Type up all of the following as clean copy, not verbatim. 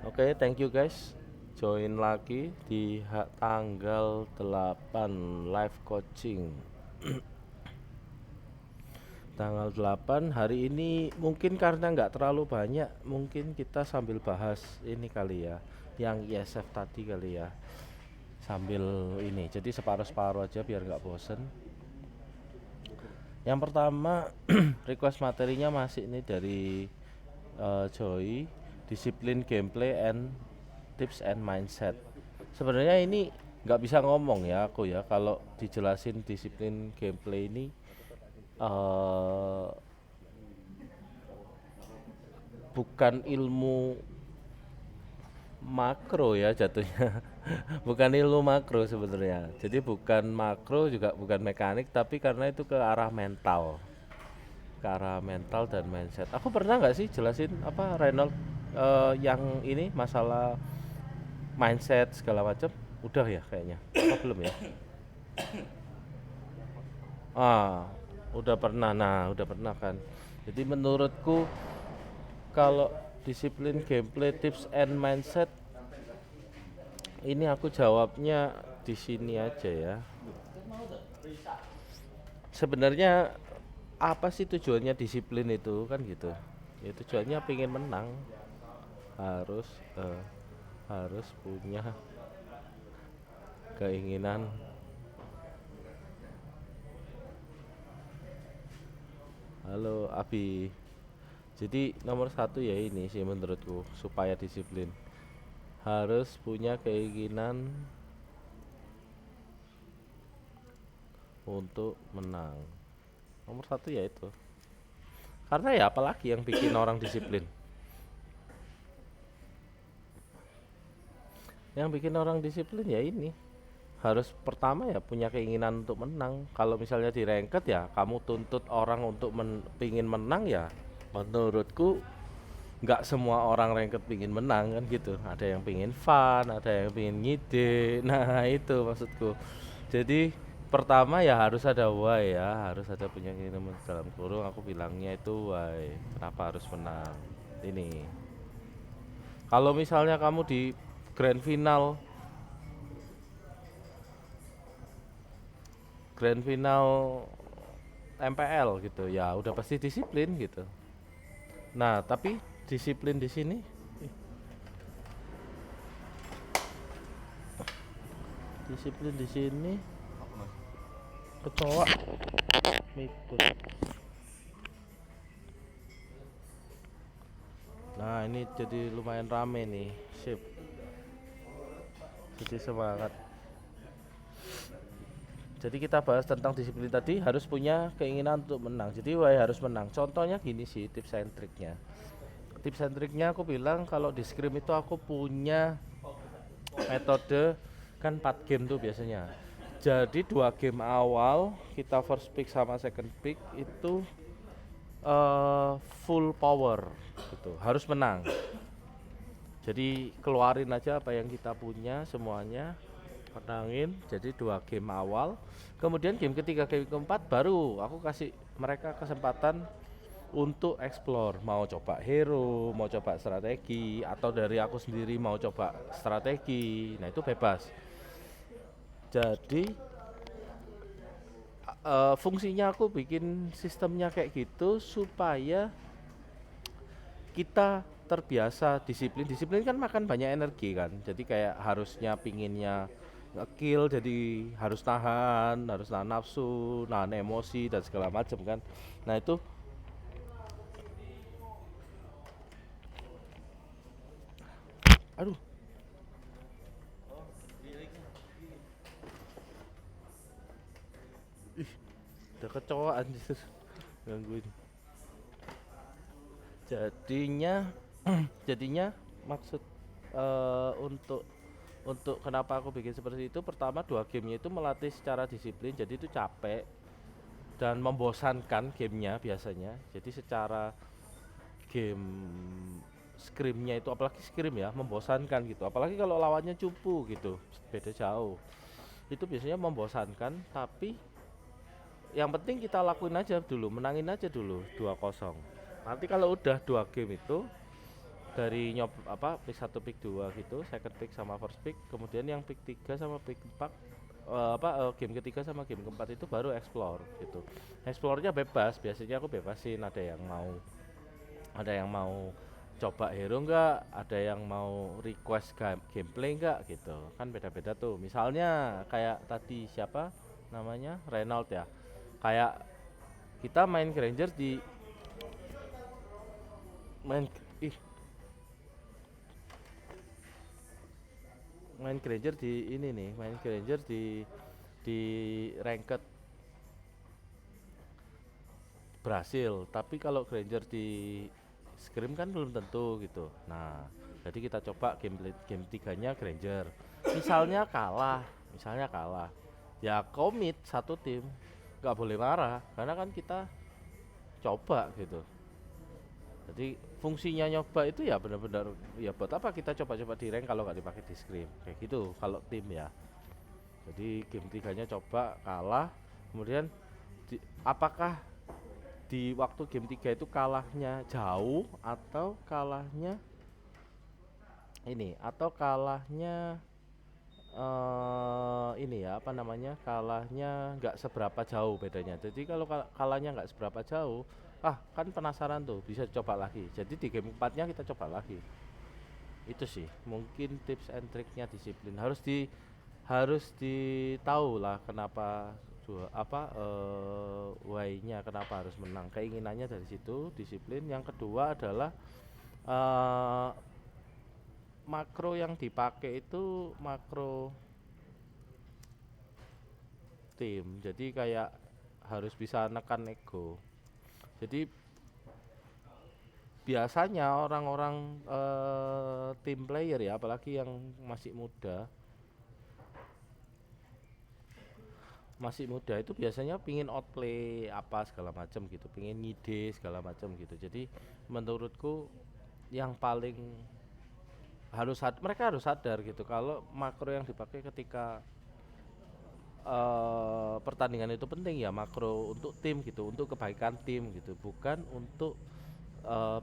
Oke, thank you guys. Join lagi di tanggal 8 live coaching. Tanggal 8 hari ini mungkin karena nggak terlalu banyak, mungkin kita sambil bahas ini kali ya, yang ISF tadi kali ya. Sambil ini, jadi separuh-separuh aja biar nggak bosen. Yang pertama request materinya masih ini dari Joy, disiplin gameplay and tips and mindset. Sebenarnya ini nggak bisa ngomong ya aku ya kalau dijelasin disiplin gameplay ini eh bukan ilmu makro ya jatuhnya. Bukan ilmu makro sebenarnya. Jadi bukan makro juga bukan mekanik tapi karena itu ke arah mental. Ke arah mental dan mindset. Aku pernah nggak sih jelasin apa Reynold yang ini masalah mindset segala macam? Udah ya kayaknya. Apa belum ya? Ah, udah pernah. Nah, udah pernah kan. Jadi menurutku kalau disiplin gameplay tips and mindset ini aku jawabnya di sini aja ya. Sebenarnya apa sih tujuannya disiplin itu kan gitu? Ya tujuannya pengen menang, harus eh, harus punya keinginan. Halo Abi. Jadi nomor satu ya ini sih menurutku supaya disiplin harus punya keinginan untuk menang. Nomor satu ya itu. Karena ya apalagi yang bikin orang disiplin? Yang bikin orang disiplin ya ini harus pertama ya punya keinginan untuk menang. Kalau misalnya di ranked ya kamu tuntut orang untuk pingin menang ya menurutku nggak semua orang ranked pingin menang kan gitu. Ada yang pingin fun, ada yang pingin ngide. Nah itu maksudku. Jadi pertama ya harus ada why ya, harus ada punya keinginan dalam kurung aku bilangnya itu why. Kenapa harus menang? Ini. Kalau misalnya kamu di grand final, grand final MPL gitu ya udah pasti disiplin gitu. Nah, tapi disiplin di sini disiplin di sini kecoa mikut. Nah, ini jadi lumayan rame nih. Sip. Jadi semangat. Jadi kita bahas tentang disiplin tadi harus punya keinginan untuk menang. Jadi why harus menang. Contohnya gini sih tips and triknya. Tips and triknya aku bilang kalau di scrim itu aku punya metode kan 4 game tuh biasanya. Jadi 2 game awal kita first pick sama second pick itu full power gitu. Harus menang. Jadi keluarin aja apa yang kita punya semuanya, menangin. Jadi 2 game awal. Kemudian game ketiga, game keempat baru aku kasih mereka kesempatan untuk explore, mau coba hero, mau coba strategi, atau dari aku sendiri mau coba strategi. Nah itu bebas. Jadi fungsinya aku bikin sistemnya kayak gitu supaya kita terbiasa disiplin. Disiplin kan makan banyak energi kan, jadi kayak harusnya pinginnya nge-kill jadi harus nahan nafsu, nahan emosi dan segala macam kan. Nah itu aduh, udah kecoa anjir gangguin. Jadinya jadinya maksud untuk kenapa aku bikin seperti itu, pertama 2 gamenya itu melatih secara disiplin, jadi itu capek dan membosankan gamenya biasanya. Jadi secara game scrimnya itu, apalagi scrim ya, membosankan gitu, apalagi kalau lawannya cupu gitu, beda jauh. Itu biasanya membosankan, tapi yang penting kita lakuin aja dulu, menangin aja dulu 2-0. Nanti kalau udah 2 game itu dari pick 1 pick 2 gitu, second pick sama first pick, kemudian yang pick 3 sama pick 4 game ketiga sama game keempat itu baru explore gitu. Explore-nya bebas, biasanya aku bebasin, ada yang mau coba hero enggak, ada yang mau request gameplay enggak gitu. Kan beda-beda tuh. Misalnya kayak tadi siapa namanya? Reynolds ya. Kayak kita main Granger di main ih main Granger di ini nih, main Granger di ranked berhasil, tapi kalau Granger di Scrim kan belum tentu gitu. Nah, jadi kita coba game tiganya Granger. Misalnya kalah, ya komit satu tim, nggak boleh marah karena kan kita coba gitu. Jadi fungsinya nyoba itu ya benar-benar ya buat apa kita coba-coba di rank kalau nggak dipakai di Scrim kayak gitu kalau tim ya. Jadi game tiganya coba kalah, kemudian apakah di waktu game 3 itu kalahnya jauh atau kalahnya ini ya apa namanya kalahnya nggak seberapa jauh bedanya. Jadi kalau kalahnya nggak seberapa jauh, kan penasaran tuh bisa coba lagi. Jadi di game 4-nya kita coba lagi. Itu sih mungkin tips and triknya disiplin. Harus ditahu lah kenapa why-nya kenapa harus menang. Keinginannya dari situ, disiplin. Yang kedua adalah eh, makro yang dipakai itu makro tim. Jadi kayak harus bisa nekan ego. Jadi biasanya orang-orang tim player ya, apalagi yang masih muda itu biasanya pingin outplay apa segala macam gitu, pingin ngide segala macam gitu. Jadi menurutku yang paling mereka harus sadar gitu kalau makro yang dipakai ketika pertandingan itu penting ya, makro untuk tim gitu, untuk kebaikan tim gitu, bukan untuk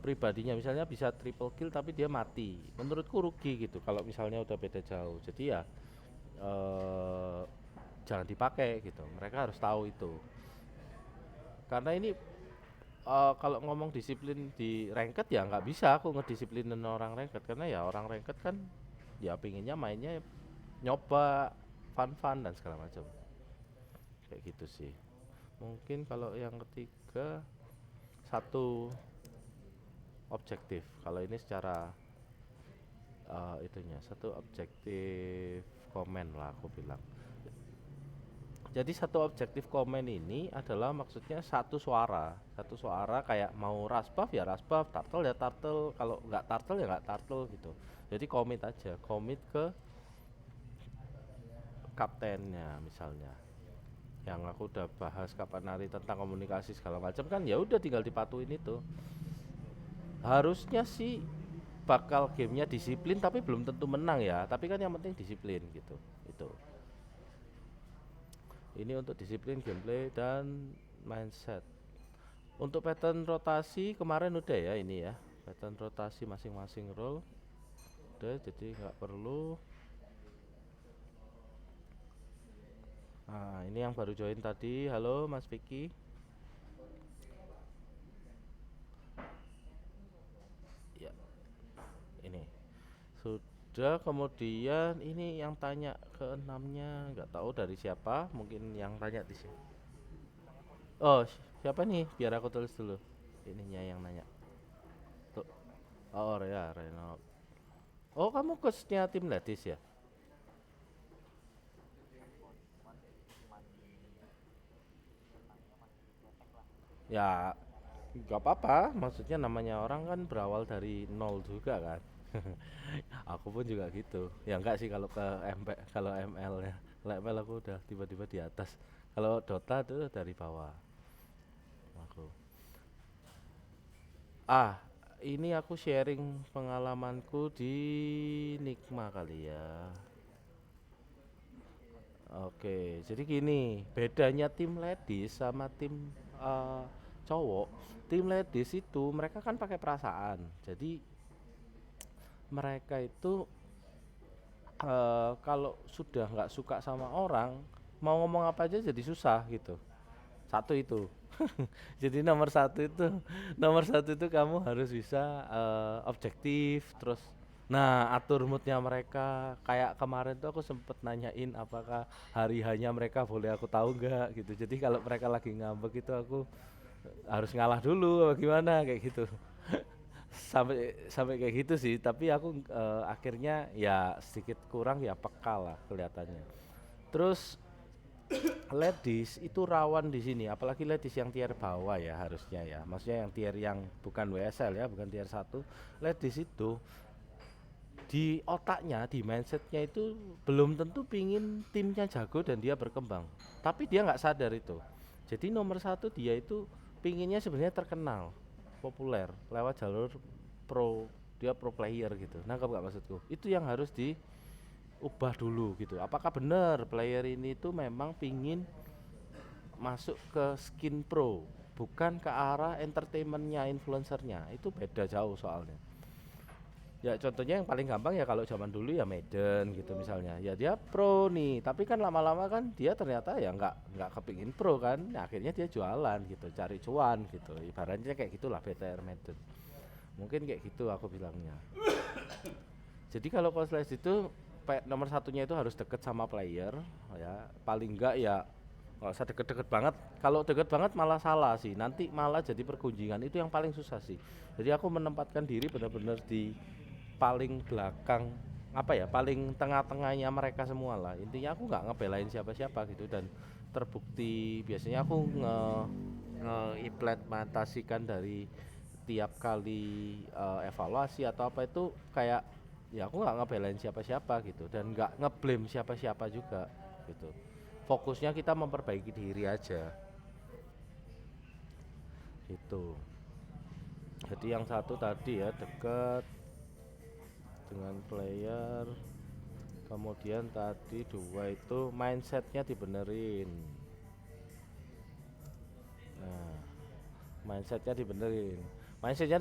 pribadinya. Misalnya bisa triple kill tapi dia mati, menurutku rugi gitu kalau misalnya udah beda jauh. Jadi ya eh, jangan dipakai gitu, mereka harus tahu itu. Karena ini kalau ngomong disiplin di ranked ya nggak bisa aku ngedisiplinin orang ranked, karena ya orang ranked kan ya pinginnya mainnya nyoba fun-fun dan segala macam kayak gitu sih. Mungkin kalau yang ketiga satu objektif, kalau ini secara itunya satu objektif komen lah aku bilang. Jadi satu objektif komen ini adalah maksudnya satu suara kayak mau rasbuff ya rasbuff, turtle ya turtle, kalau nggak turtle ya nggak turtle gitu. Jadi komit ke kaptennya misalnya. Yang aku udah bahas kapan hari tentang komunikasi segala macam kan, ya udah tinggal dipatuin itu. Harusnya sih bakal gamenya disiplin tapi belum tentu menang ya, tapi kan yang penting disiplin gitu. Itu ini untuk disiplin gameplay dan mindset. Untuk pattern rotasi kemarin udah ya, ini ya pattern rotasi masing-masing role udah, jadi nggak perlu. Nah ini yang baru join tadi, halo Mas Vicky. Ya ini sudah. Kemudian ini yang tanya ke enamnya nggak tahu dari siapa, mungkin yang tanya di sini. Oh, siapa nih? Biar aku tulis dulu. Ininya yang nanya. Tuh. Oh, ya, Reno. Oh, kamu coachnya tim Ladis ya? Ya, nggak apa-apa. Maksudnya namanya orang kan berawal dari nol juga kan. Aku pun juga gitu. Ya enggak sih kalau ke kalau ML ya. Kalau ML aku udah tiba-tiba di atas. Kalau Dota tuh dari bawah aku. Ah, ini aku sharing pengalamanku di Nikma kali ya. Oke, jadi gini, bedanya tim ladies sama tim cowok. Tim ladies itu mereka kan pakai perasaan. Jadi mereka itu kalau sudah nggak suka sama orang, mau ngomong apa aja jadi susah gitu. Satu itu. Jadi nomor satu itu kamu harus bisa objektif, terus nah atur moodnya mereka. Kayak kemarin tuh aku sempet nanyain apakah hari hanya mereka boleh aku tahu nggak gitu. Jadi kalau mereka lagi ngambek itu aku harus ngalah dulu apa gimana kayak gitu. Sampai sampai kayak gitu sih, tapi aku akhirnya ya sedikit kurang ya peka lah kelihatannya. Terus ladies itu rawan di sini, apalagi ladies yang tier bawah ya harusnya ya. Maksudnya yang tier yang bukan WSL ya, bukan tier satu. Ladies itu di otaknya, di mindsetnya itu belum tentu pingin timnya jago dan dia berkembang. Tapi dia nggak sadar itu. Jadi nomor satu dia itu pinginnya sebenarnya terkenal, populer lewat jalur pro, dia pro player gitu. Nangkap nggak maksudku? Itu yang harus diubah dulu gitu. Apakah benar player ini tuh memang pingin masuk ke skin pro, bukan ke arah entertainmentnya, influencernya? Itu beda jauh soalnya. Ya contohnya yang paling gampang ya kalau zaman dulu ya Maiden gitu misalnya. Ya dia pro nih, tapi kan lama-lama kan dia ternyata ya nggak kepingin pro kan. Nah, akhirnya dia jualan gitu, cari cuan gitu. Ibaratnya kayak gitulah BTR Maiden. Mungkin kayak gitu aku bilangnya. Jadi kalau Coach itu nomor satunya itu harus deket sama player ya. Paling enggak ya nggak usah deket-deket banget. Kalau deket banget malah salah sih. Nanti malah jadi pergunjingan. Itu yang paling susah sih. Jadi aku menempatkan diri benar-benar di paling belakang, apa ya, paling tengah-tengahnya mereka semua lah. Intinya aku nggak ngebelain siapa-siapa gitu, dan terbukti biasanya aku implementasikan dari tiap kali evaluasi atau apa itu kayak ya aku nggak ngebelain siapa-siapa gitu dan nggak ngeblame siapa-siapa juga gitu. Fokusnya kita memperbaiki diri aja gitu. Jadi yang satu tadi ya dekat dengan player, kemudian tadi dua itu mindsetnya dibenerin. Nah, mindsetnya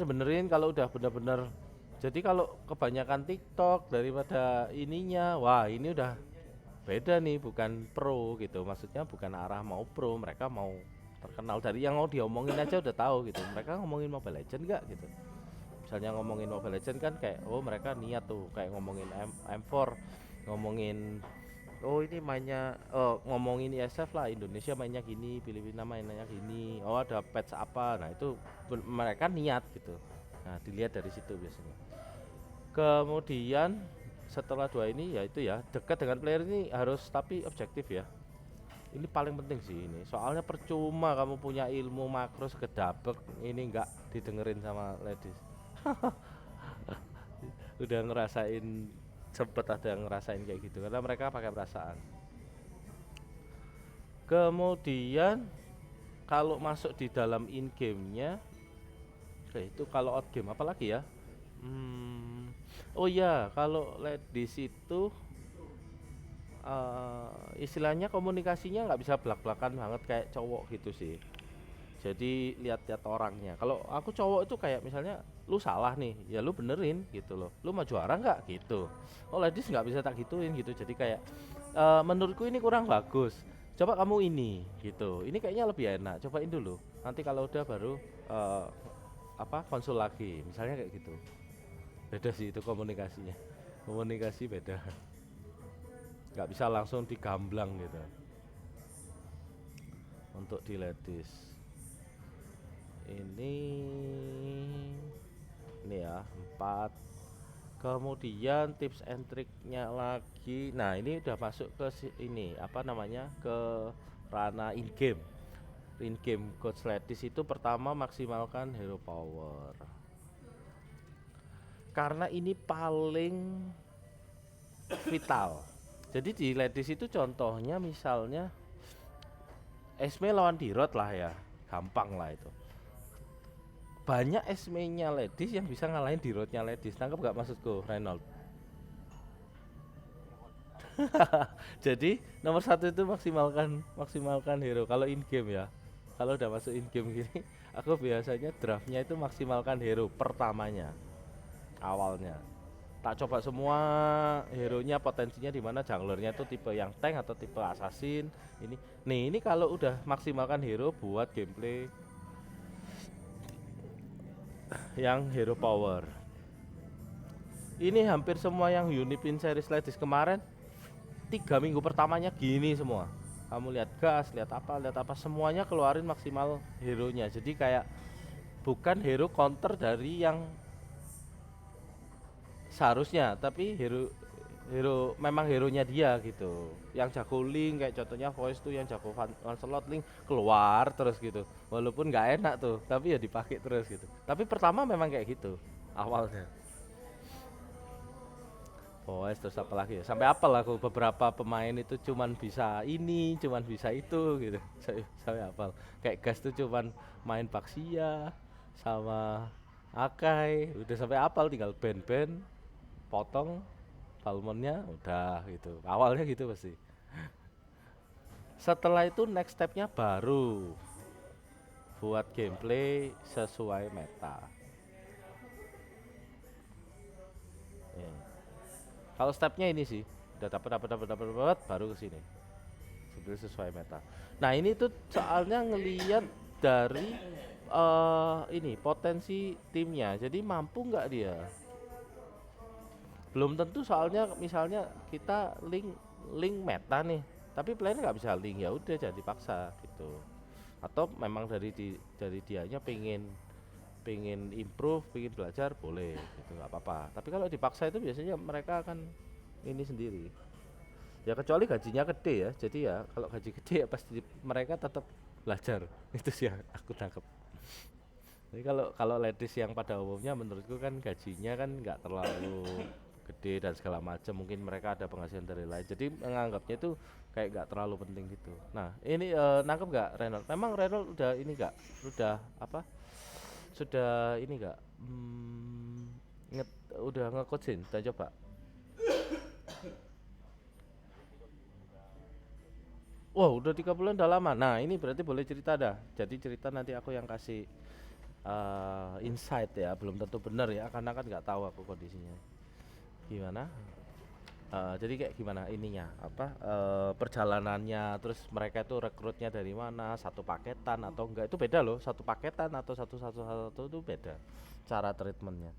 dibenerin kalau udah bener-bener. Jadi kalau kebanyakan TikTok daripada ininya, wah ini udah beda nih, bukan pro gitu. Maksudnya bukan arah mau pro, mereka mau terkenal. Dari yang mau diomongin aja udah tahu gitu. Mereka ngomongin Mobile Legend gak gitu. Misalnya ngomongin Mobile Legend kan kayak oh mereka niat tuh kayak ngomongin M4, ngomongin oh ini mainnya, oh ngomongin ISF lah, Indonesia mainnya gini, Filipina mainnya gini, oh ada patch apa. Nah itu mereka niat gitu. Nah dilihat dari situ biasanya. Kemudian setelah dua ini ya itu ya dekat dengan player ini harus tapi objektif ya. Ini paling penting sih ini. Soalnya percuma kamu punya ilmu makro segedabek ini nggak didengerin sama ladies. Udah ngerasain, sempet ada yang ngerasain kayak gitu karena mereka pakai perasaan. Kemudian kalau masuk di dalam in gamenya, itu kalau out game apalagi ya. Oh ya kalau ladies itu istilahnya komunikasinya nggak bisa belak-belakan banget kayak cowok gitu sih. Jadi lihat-lihat orangnya. Kalau aku cowok itu kayak misalnya lu salah nih, ya lu benerin gitu loh. Lu mau juara nggak gitu. Oh ladies nggak bisa tak gituin gitu. Jadi kayak menurutku ini kurang bagus. Coba kamu ini gitu. Ini kayaknya lebih enak. Cobain dulu. Nanti kalau udah baru apa konsul lagi. Misalnya kayak gitu. Beda sih itu komunikasinya. Komunikasi beda. Nggak bisa langsung digamblang gitu. Untuk di ladies. Ini ya 4. Kemudian tips and triknya lagi. Nah ini udah masuk ke ini apa namanya, ke ranah in game. In game coach ladies itu pertama maksimalkan hero power, karena ini paling vital. Jadi di ladies itu contohnya misalnya Esme lawan Dirot lah ya, gampang lah itu. Banyak Esme-nya ladies yang bisa ngalahin Dirotnya ladies. Tangkap gak maksudku, Reynold? Jadi nomor satu itu maksimalkan maksimalkan hero kalau in game ya. Kalau udah masuk in game gini, aku biasanya draftnya itu maksimalkan hero pertamanya, awalnya. Tak coba semua hero nya, potensinya di mana, junglernya itu tipe yang tank atau tipe assassin. Ini kalau udah maksimalkan hero buat gameplay yang hero power. Ini hampir semua yang Unipin series Ledis kemarin 3 minggu pertamanya gini semua. Kamu lihat gas, lihat apa, semuanya keluarin maksimal hero nya. Jadi kayak bukan hero counter dari yang seharusnya, tapi hero memang hero nya dia gitu. Yang jago Link kayak contohnya Voice tuh, yang jago Lancelot Link keluar terus gitu. Walaupun nggak enak tuh, tapi ya dipakai terus gitu. Tapi pertama memang kayak gitu awalnya. Voice terus apa lagi ya? Sampai apal aku beberapa pemain itu cuman bisa ini, cuman bisa itu gitu. Saya apal. Kayak Gas tuh cuman main Baxia sama Akai, udah sampai apal, tinggal band-band potong Balmonnya udah gitu. Awalnya gitu pasti. Setelah itu next stepnya baru buat gameplay sesuai meta. Ya. Kalau stepnya ini sih, udah dapat baru ke sini. Sebenarnya sesuai meta. Nah, ini tuh soalnya ngelihat dari ini potensi timnya. Jadi mampu nggak dia? Belum tentu, soalnya misalnya kita link meta nih, tapi player nggak bisa link, ya udah jadi paksa gitu. Atau memang dari dianya pengen improve, pengen belajar, boleh gitu, nggak apa-apa. Tapi kalau dipaksa itu biasanya mereka akan ini sendiri. Ya kecuali gajinya gede ya. Jadi ya kalau gaji gede ya pasti mereka tetap belajar. Itu sih yang aku tangkap. Jadi kalau kalau ladies yang pada umumnya menurutku kan gajinya kan nggak terlalu gede dan segala macam, mungkin mereka ada penghasilan dari lain, jadi menganggapnya itu kayak nggak terlalu penting gitu. Nah ini nangkep nggak Reynold? Memang Reynold udah ini nggak, udah apa, sudah ini nggak, udah ngecoachin, udah coba? Wah, udah 3 bulan, udah lama. Nah, ini berarti boleh cerita dah. Jadi cerita nanti aku yang kasih insight ya. Belum tentu benar ya, karena kan nggak tahu aku kondisinya. Gimana? Jadi kayak gimana ininya? Apa perjalanannya? Terus mereka itu rekrutnya dari mana? Satu paketan atau enggak? Itu beda loh. Satu paketan atau satu itu beda cara treatmentnya.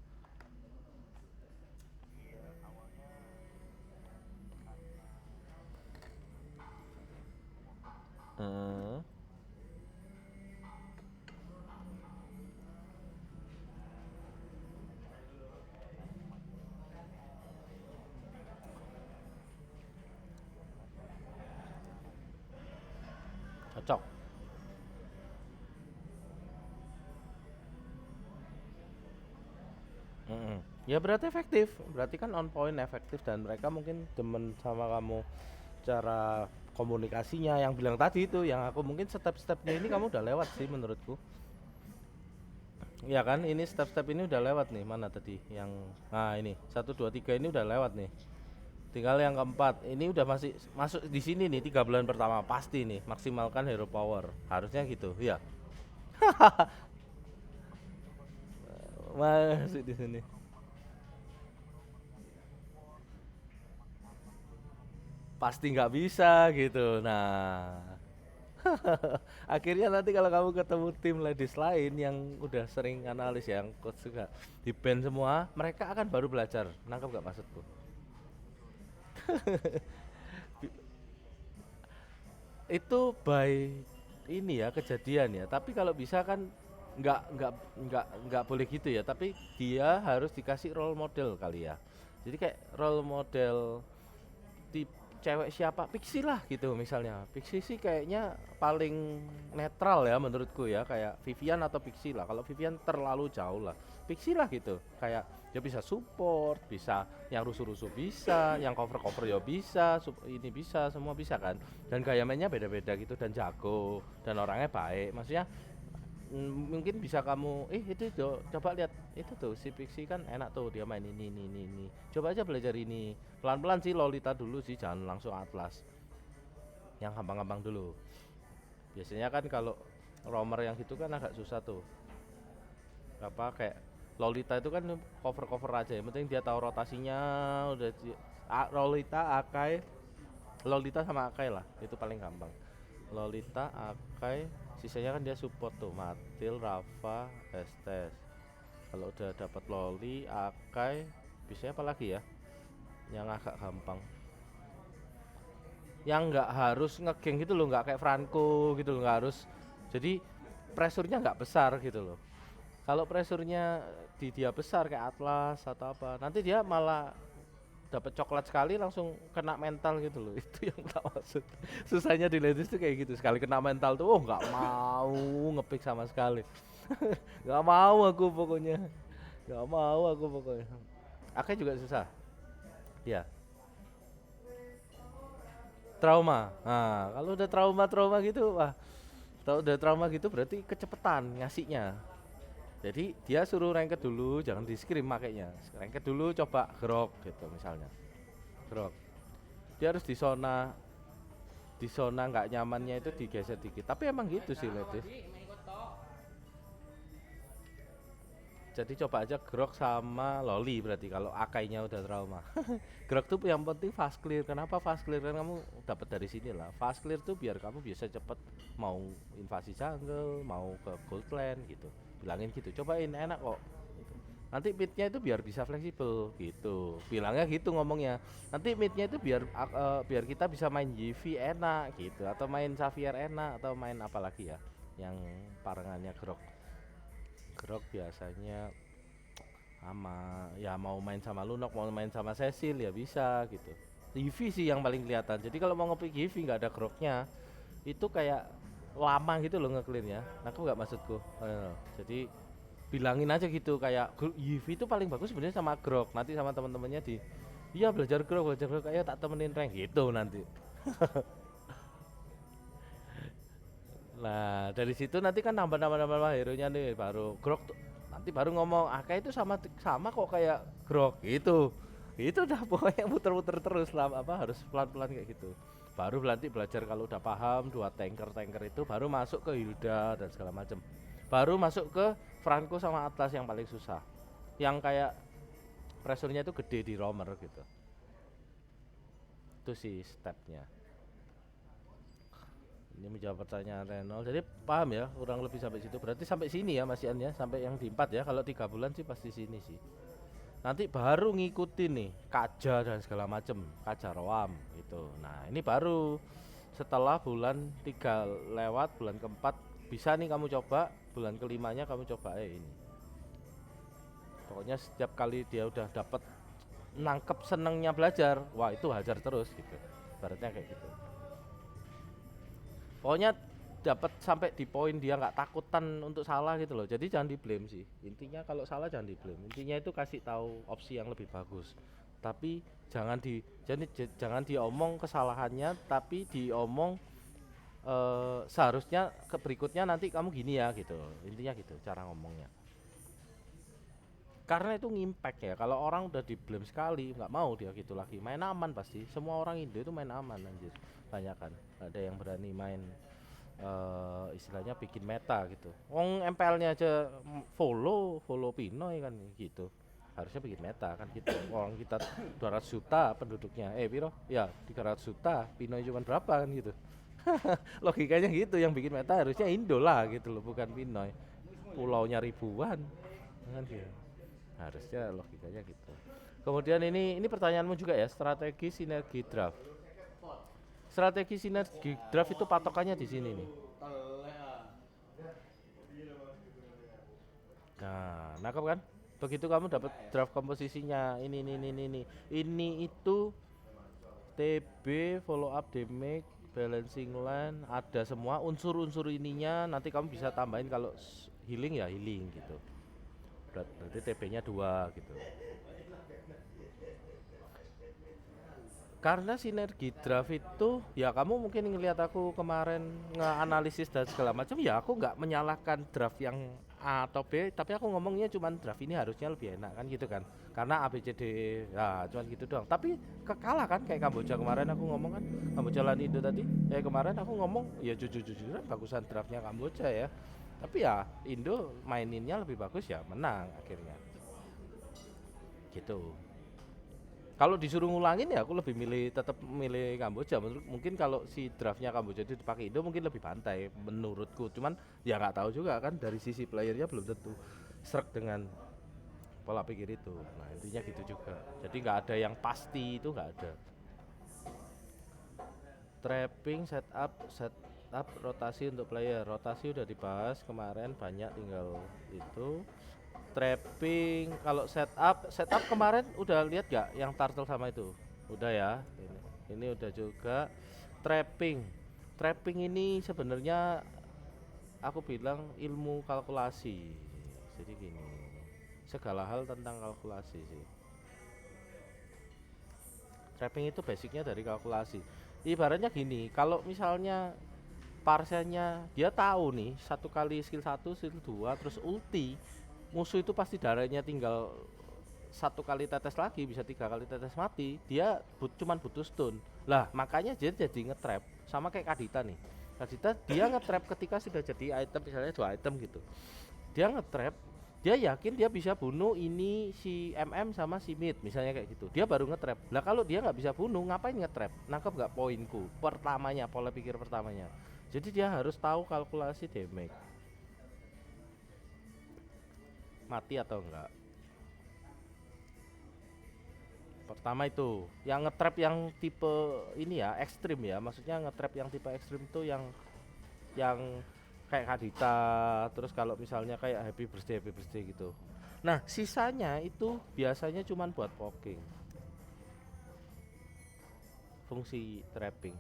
Hmm, cocok. Mm-mm. Ya berarti efektif, berarti kan on point, efektif, dan mereka mungkin demen sama kamu cara komunikasinya yang bilang tadi itu, yang aku mungkin step-stepnya ini kamu udah lewat sih menurutku. Ya kan, ini step-step ini udah lewat nih, mana tadi yang, nah ini 1 2 3 ini udah lewat nih. Tinggal yang keempat, ini udah masih masuk di sini nih, 3 bulan pertama pasti nih maksimalkan hero power, harusnya gitu ya. Masih di sini. Pasti nggak bisa gitu. Nah, akhirnya nanti kalau kamu ketemu tim ladies lain yang udah sering analis, yang coach juga di band semua, mereka akan baru belajar. Nangkep nggak maksudku? Itu by ini ya, kejadian ya. Tapi kalau bisa kan nggak boleh gitu ya. Tapi dia harus dikasih role model kali ya. Jadi kayak role model tip cewek siapa, Pixie lah gitu misalnya. Pixie sih kayaknya paling netral ya menurutku ya, kayak Vivian atau Pixie lah. Kalau Vivian terlalu jauh lah, Pixie lah gitu. Kayak dia bisa support, bisa yang rusuh-rusuh, bisa yang cover-cover ya, bisa ini, bisa semua bisa kan. Dan gaya mainnya beda-beda gitu, dan jago, dan orangnya baik, maksudnya. Mungkin bisa kamu itu coba lihat itu tuh, si Pixie kan enak tuh, dia main ini. Coba aja belajar ini. Pelan-pelan sih, Lolita dulu sih, jangan langsung Atlas. Yang gampang-gampang dulu. Biasanya kan kalau roamer yang gitu kan agak susah tuh. Apa kayak Lolita itu kan cover-cover aja, yang penting dia tahu rotasinya. Udah Lolita, Akai, Lolita sama Akai lah, itu paling gampang. Lolita, Akai, sisanya kan dia support tuh, Matil, Rafa, Estes. Kalau udah dapat Loli, Akai, biasanya apa lagi ya? Yang agak gampang. Yang nggak harus ngegeng gitu loh, nggak kayak Franco gitu loh, nggak harus. Jadi presurnya nggak besar gitu loh. Kalau presurnya di dia besar kayak Atlas atau apa, nanti dia malah dapat coklat sekali langsung kena mental gitu loh. Itu yang tak maksud. Susahnya di Ladies tuh kayak gitu, sekali kena mental tuh oh nggak mau ngepick sama sekali. Nggak mau aku pokoknya, nggak mau aku pokoknya. Akhirnya juga susah ya, trauma. Nah kalau udah trauma gitu, wah, kalau udah trauma gitu berarti kecepetan ngasihnya. Jadi dia suruh ranked dulu, jangan di scrim makanya. Ranked dulu coba grok gitu misalnya. Grok. Dia harus di zona nggak nyamannya itu digeser dikit. Tapi emang gitu sih Ladies. Jadi coba aja grok sama loli berarti kalau akainya udah trauma. Grok tuh yang penting fast clear. Kenapa fast clear? Kan kamu dapat dari sini lah. Fast clear tuh biar kamu bisa cepet mau invasi jungle, mau ke gold lane gitu. Bilangin gitu. Cobain enak kok. Gitu. Nanti midnya itu biar bisa fleksibel gitu. Bilangnya gitu ngomongnya. Nanti midnya itu biar kita bisa main JV enak gitu, atau main Xavier enak, atau main apa lagi ya yang parengannya grok. Grok biasanya sama ya, mau main sama Lunok, mau main sama Cecil ya bisa gitu. Givi sih yang paling kelihatan. Jadi kalau mau ngepick Givi nggak ada groknya, itu kayak lama gitu loh nge-clearnya. Nah, aku nggak maksudku. Jadi bilangin aja gitu kayak Givi itu paling bagus sebenarnya sama grok. Nanti sama teman-temannya iya belajar grok kayak tak temenin rank gitu nanti. Nah, dari situ nanti kan nambah hero nya nih, baru Grok tuh. Nanti baru ngomong, Aka itu sama sama kok kayak Grok gitu. Itu udah pokoknya muter-muter terus lah, apa harus pelan-pelan kayak gitu. Baru nanti belajar kalau udah paham dua tanker itu baru masuk ke Hilda dan segala macam. Baru masuk ke Franco sama Atlas yang paling susah. Yang kayak pressure-nya itu gede di roamer gitu. Itu sih stepnya. Ini menjawab pertanyaan Renol. Jadi paham ya, kurang lebih sampai situ. Berarti sampai sini ya Mas Ian ya, sampai yang di 4 ya. Kalau 3 bulan sih pasti sini sih. Nanti baru ngikutin nih Kaja dan segala macem, Kaja Roam gitu. Nah, ini baru setelah bulan 3 lewat, bulan keempat bisa nih kamu coba, bulan kelimanya kamu coba ini. Pokoknya setiap kali dia udah dapat nangkep senengnya belajar, wah itu hajar terus gitu. Baratnya kayak gitu. Pokoknya dapat sampai di poin dia nggak takutan untuk salah gitu loh. Jadi jangan di blame sih, intinya kalau salah jangan di blame, intinya itu kasih tahu opsi yang lebih bagus. Tapi jangan diomong kesalahannya, tapi diomong seharusnya ke berikutnya nanti kamu gini ya gitu, intinya gitu cara ngomongnya. Karena itu ngimpact ya, kalau orang udah di blame sekali nggak mau dia gitu lagi. Main aman pasti, semua orang Indo itu main aman anjir, banyak kan ada yang berani main istilahnya bikin meta gitu. Wong MPL-nya aja follow Pinoy kan gitu, harusnya bikin meta kan gitu. Orang kita 200 juta penduduknya, piro ya 300 juta, Pinoy cuma berapa kan gitu. Logikanya gitu, yang bikin meta harusnya Indo lah gitu loh, bukan Pinoy, pulaunya ribuan kan gitu. Harusnya logikanya gitu. Kemudian ini pertanyaanmu juga ya, strategi sinergi draft. Strategi sinergi draft itu patokannya di sini nih. Nah, nangkep kan? Begitu kamu dapat draft komposisinya ini itu TB, follow up damage, balancing line, ada semua unsur-unsur ininya. Nanti kamu bisa tambahin kalau healing ya healing gitu. Berarti TB-nya 2 gitu. Karena sinergi draft itu ya, kamu mungkin ngelihat aku kemarin nge-analisis dan segala macam ya, aku nggak menyalahkan draft yang A atau B, tapi aku ngomongnya cuman draft ini harusnya lebih enak kan gitu kan, karena ABCD ya cuman gitu doang. Tapi kekalah kan kayak Kamboja kemarin aku ngomong kan, Kamboja lawan Indo tadi kemarin aku ngomong ya jujur-jujuran bagusan draftnya Kamboja ya, tapi ya Indo maininnya lebih bagus ya menang akhirnya. gitu. Kalau disuruh ngulangin ya aku lebih tetap milih Kamboja. Mungkin kalau si draftnya Kamboja itu dipakai Indo mungkin lebih bantai menurutku. Cuman ya nggak tahu juga kan, dari sisi playernya belum tentu serak dengan pola pikir itu. Nah intinya gitu juga. Jadi nggak ada yang pasti, itu nggak ada. Trapping, setup rotasi untuk player. Rotasi udah dibahas kemarin banyak, tinggal itu. Trapping, kalau setup kemarin udah lihat gak yang turtle sama itu? Udah ya. Ini udah juga. Trapping ini sebenarnya aku bilang ilmu kalkulasi. Jadi gini, segala hal tentang kalkulasi sih. Trapping itu basicnya dari kalkulasi. Ibaratnya gini, kalau misalnya parselnya dia tahu nih, satu kali skill 1, skill 2 terus ulti, musuh itu pasti darahnya tinggal satu kali tetes lagi, bisa 3 kali tetes mati, dia cuman butuh stun lah. Makanya dia jadi ngetrap, sama kayak Kadita nih. Kadita dia ngetrap ketika sudah jadi item, misalnya 2 item gitu, dia ngetrap, dia yakin dia bisa bunuh ini si MM sama si mid misalnya kayak gitu, dia baru ngetrap lah. Kalau dia nggak bisa bunuh, ngapain ngetrap? Nangkep nggak poinku pertamanya, pola pikir pertamanya. Jadi dia harus tahu kalkulasi damage, mati atau enggak. Pertama itu yang ngetrap yang tipe ini ya, ekstrim ya, maksudnya ngetrap yang tipe ekstrim itu yang kayak Kadita, terus kalau misalnya kayak happy birthday gitu. Nah sisanya itu biasanya cuman buat poking, fungsi trapping.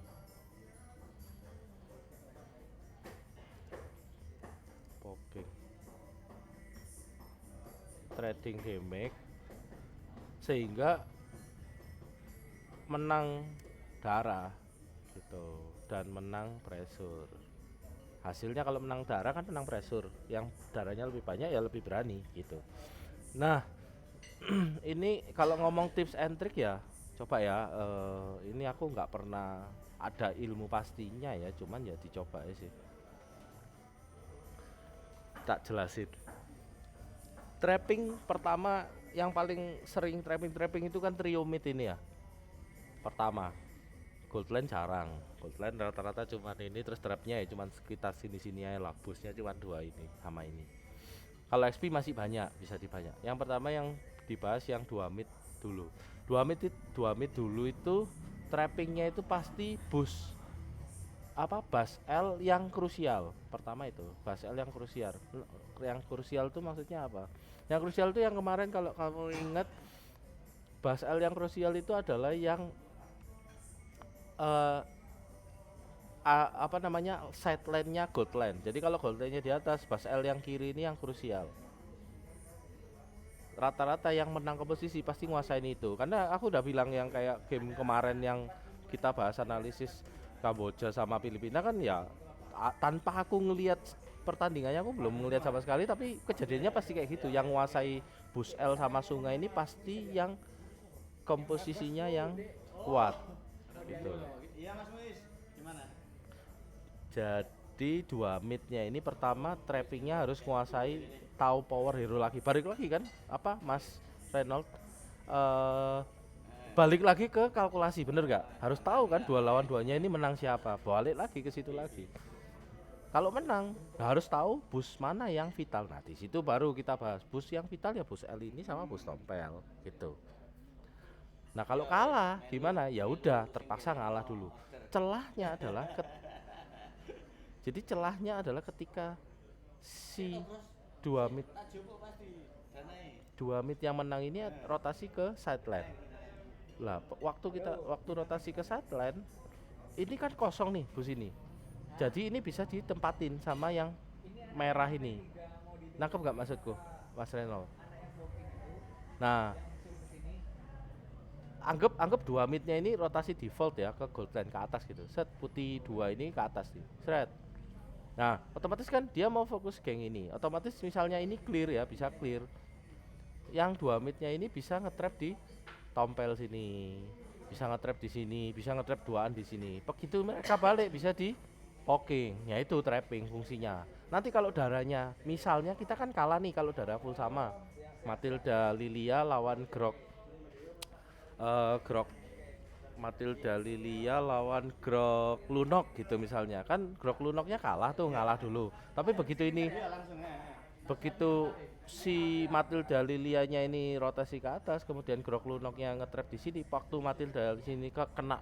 Poking, trading damage, sehingga menang darah gitu dan menang pressure. Hasilnya kalau menang darah kan menang pressure, yang darahnya lebih banyak ya lebih berani gitu. Nah ini kalau ngomong tips and trick ya, coba ya, ini aku nggak pernah ada ilmu pastinya ya, cuman ya dicoba aja sih. Tak jelasin. Trapping pertama yang paling sering trapping itu kan trio mid ini ya. Pertama, Goldline jarang. Goldline rata-rata cuman ini, terus trapnya ya cuman sekitar sini-sini aja lah. Busnya cuma 2 ini sama ini. Kalau XP masih banyak, bisa dibanyak. Yang pertama yang dibahas yang 2 mid dulu. 2 mid dulu itu trappingnya itu pasti boost apa, bas L yang krusial. Pertama itu bas L yang krusial. Yang krusial itu maksudnya apa? Yang krusial itu yang kemarin kalau kamu ingat, bas L yang krusial itu adalah yang uh, apa namanya, sideline-nya goldline. Jadi kalau goldline-nya di atas, bas L yang kiri ini yang krusial. Rata-rata yang menang komposisi pasti nguasain itu. Karena aku udah bilang yang kayak game kemarin yang kita bahas analisis Kamboja sama Filipina kan ya, tanpa aku ngelihat pertandingannya, aku belum ngelihat sama sekali, tapi kejadiannya pasti kayak gitu. Yang nguasai bus L sama sungai ini pasti yang komposisinya yang kuat gitu. Iya Mas Muis, gimana? Jadi 2 midnya ini pertama trappingnya harus menguasai, tahu power hero lagi. Balik lagi kan apa Mas Reynold, balik lagi ke kalkulasi, bener gak? Harus tahu kan 2 lawan 2-nya ini menang siapa. Balik lagi ke situ lagi. Kalau menang harus tahu bus mana yang vital. Nah di situ baru kita bahas bus yang vital ya, bus L ini sama bus tompel gitu. Nah kalau kalah gimana? Ya udah terpaksa ngalah dulu. Celahnya adalah jadi celahnya adalah ketika si 2 mid 2 mid yang menang ini rotasi ke sideline. Lah waktu rotasi ke sideline ini kan kosong nih bus ini. Jadi ini bisa ditempatin sama yang merah ini. Nangkep nggak maksudku, Mas Reno? Nah, anggap 2 midnya ini rotasi default ya ke gold line ke atas gitu. Set putih 2 ini ke atas nih. Set. Nah, otomatis kan dia mau fokus geng ini. Otomatis misalnya ini clear ya, bisa clear. Yang 2 midnya ini bisa ngetrap di tompel sini, bisa ngetrap di sini, bisa ngetrap 2an di sini. Begitu mereka balik bisa di poking, ya itu trapping fungsinya. Nanti kalau darahnya, misalnya kita kan kalah nih kalau darah full sama, Matilda Lilia lawan Grok Matilda Lilia lawan Grok Lunok gitu misalnya. Kan Grok Lunoknya kalah tuh, ngalah dulu. Tapi begitu si Matilda Lilianya ini rotasi ke atas, kemudian Grok Lunoknya ngetrap di sini, waktu Matilda di sini kena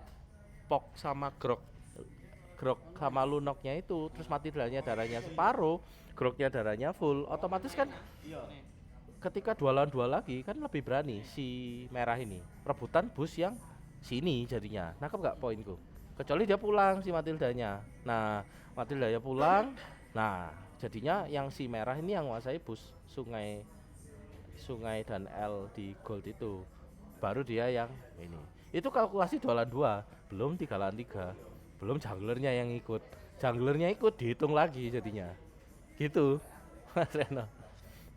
pok sama Grok sama Lunoknya itu, terus Matildanya darahnya separuh, Groknya darahnya full, otomatis kan ketika dua lawan dua lagi kan lebih berani si merah ini rebutan bus yang sini jadinya. Nangkep nggak poinku? Kecuali dia pulang si Matildanya. Nah, Matildanya pulang. Nah, jadinya yang si merah ini yang menguasai bus sungai sungai dan L di gold itu. Baru dia yang ini. Itu kalkulasi 2 lawan 2, belum 3 lawan 3. Belum junglernya yang ikut. Junglernya ikut dihitung lagi jadinya. Gitu. Mas Reno.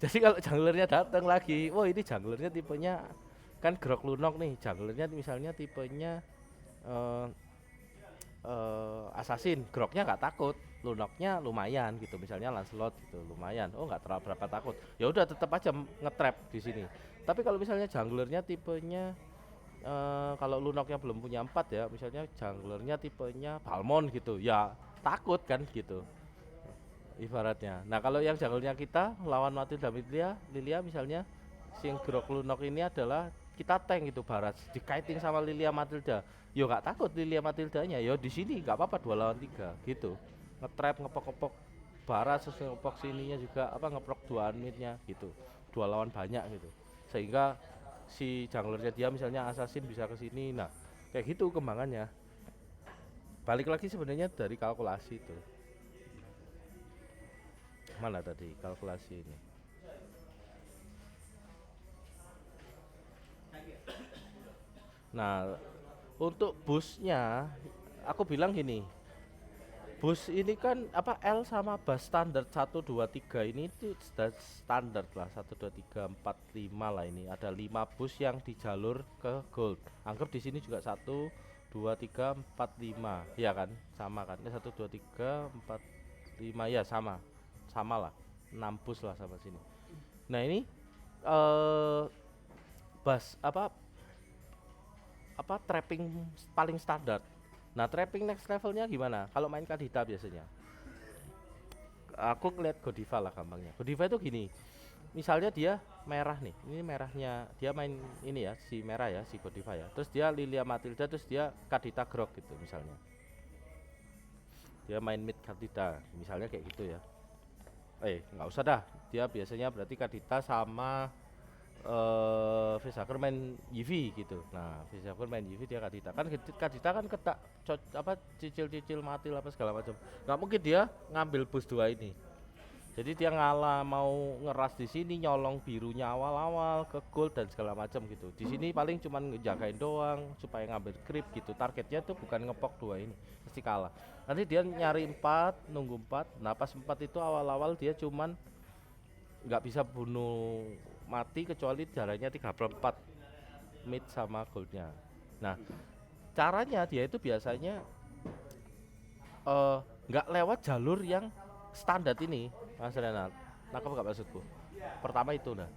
Jadi kalau junglernya datang lagi, wah ini junglernya tipenya kan Grok Lunok nih, junglernya misalnya tipenya eh assassin, Groknya nggak takut, Lunoknya lumayan gitu, misalnya Lancelot gitu, lumayan, oh nggak terlalu berapa takut, ya udah tetap aja ngetrap di sini. Tapi kalau misalnya junglernya tipenya kalau Lunoknya belum punya 4 ya, misalnya junglernya tipenya Balmond gitu, ya takut kan gitu ibaratnya. Nah kalau yang junglernya kita lawan Matilda Lilia misalnya, sing Grok Lunok ini adalah kita tank gitu barat dikaiting sama Lilia Matilda, yo nggak takut Lilia Matildanya, yo di sini nggak apa-apa 2 lawan 3 gitu, ngetrap ngepok-ngepok barat, terus ngepok sininya juga apa ngeprok 2 unitnya gitu, 2 lawan banyak gitu, sehingga si junglernya dia misalnya assassin bisa ke sini. Nah kayak gitu kembangannya, balik lagi sebenarnya dari kalkulasi itu. Mana tadi kalkulasi ini? Nah, untuk busnya aku bilang gini, bus ini kan apa L sama bus standar 1 2 3 ini itu standar lah, 1 2 3 4 5 lah, ini ada 5 bus yang di jalur ke gold. Anggap di sini juga 1 2 3 4 5 ya kan, sama kan, 1 2 3 4 5 ya sama, sama lah, 6 bus lah sama sini. Nah ini eh bus apa trapping paling standar. Nah, trapping next levelnya gimana? Kalau main Kadita biasanya. Aku ngeliat Godiva lah gampangnya. Godiva itu gini. Misalnya dia merah nih. Ini merahnya dia main ini ya, si merah ya, si Godiva ya. Terus dia Lilia Matilda, terus dia Kadita Grok gitu misalnya. Dia main mid Kadita, misalnya kayak gitu ya. Nggak usah dah. Dia biasanya berarti Kadita sama Visaker main Yivi gitu. Nah, Visaker main Yivi, dia Kadita. Kan Kadita kan ketak apa cicil-cicil mati apa segala macam. Nggak mungkin dia ngambil boost 2 ini. Jadi dia ngalah mau ngeras di sini, nyolong birunya awal-awal ke gold dan segala macam gitu. Di sini paling cuman ngejagain doang supaya ngambil creep gitu. Targetnya tuh bukan ngepok 2 ini, pasti kalah. Nanti dia nyari 4, nunggu 4. Nah, pas 4 itu awal-awal dia cuman nggak bisa bunuh mati kecuali jaraknya 3/4 mid sama goldnya. Nah caranya dia itu biasanya nggak lewat jalur yang standar ini, Mas Renat. Nangkep nggak maksudku? Pertama itu, nah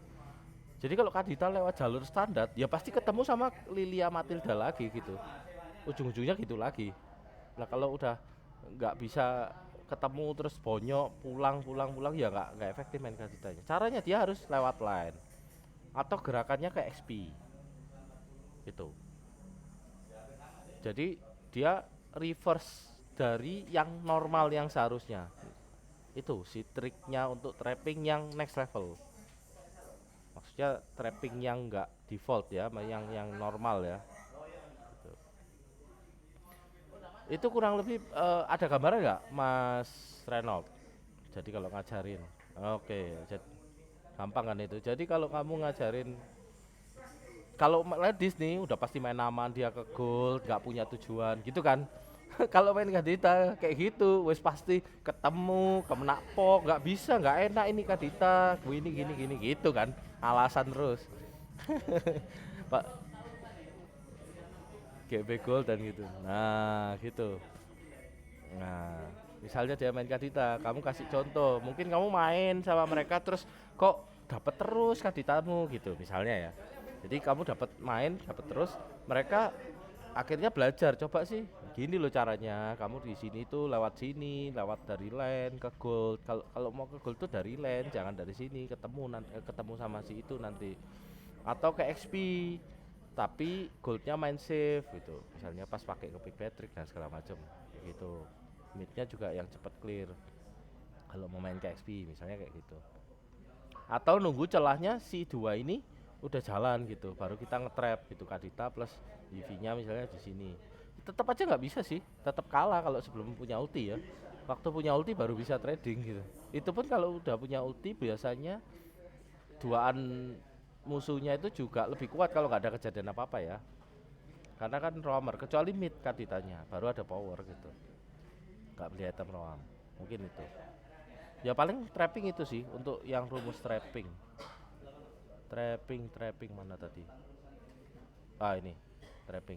jadi kalau Kadita lewat jalur standar ya pasti ketemu sama Lilia Matilda lagi gitu, ujung-ujungnya gitu lagi. Nah kalau udah nggak bisa ketemu terus bonyok pulang ya nggak efektif main Kaditanya. Caranya dia harus lewat line atau gerakannya ke XP itu. Jadi dia reverse dari yang normal yang seharusnya. Itu si triknya untuk trapping yang next level. Maksudnya trapping yang enggak default ya, yang normal ya. Gitu. Itu kurang lebih ada gambaran nggak, Mas Renold? Jadi kalau ngajarin, oke, gampang kan itu. Jadi kalau kamu ngajarin, kalau ladies nih udah pasti main aman, dia ke gold, nggak punya tujuan, gitu kan? Kalau main Kadita kayak gitu, wes pasti ketemu, kena pok, nggak bisa, nggak enak ini Kadita, gini gini gini gitu kan? Alasan terus, Pak, GB gold dan gitu. Nah, gitu. Nah, misalnya dia main Kadita, kamu kasih contoh, mungkin kamu main sama mereka terus kok dapat terus kaditamu gitu misalnya ya. Jadi kamu dapat main, dapat terus, mereka akhirnya belajar, coba sih gini loh caranya, kamu di sini tuh lewat sini, lewat dari lane ke gold. Kalau kalau mau ke gold tuh dari lane, jangan dari sini, ketemu nanti ketemu sama si itu nanti. Atau ke XP tapi goldnya main safe gitu, misalnya pas pakai ke Big Patrick dan segala macam kayak gitu. Midnya juga yang cepat clear kalau mau main ke XP misalnya kayak gitu. Atau nunggu celahnya si dua ini udah jalan gitu baru kita nge-trap gitu, Kadita plus EV-nya misalnya di sini. Tetap aja nggak bisa sih, tetap kalah kalau sebelum punya ulti ya. Waktu punya ulti baru bisa trading gitu. Itu pun kalau udah punya ulti biasanya duaan musuhnya itu juga lebih kuat kalau nggak ada kejadian apa-apa ya. Karena kan roamer, kecuali mid Kaditanya baru ada power gitu. Nggak beli item roam. Mungkin itu. Ya paling trapping itu sih untuk yang rumus trapping. Trapping mana tadi? Ah ini, trapping.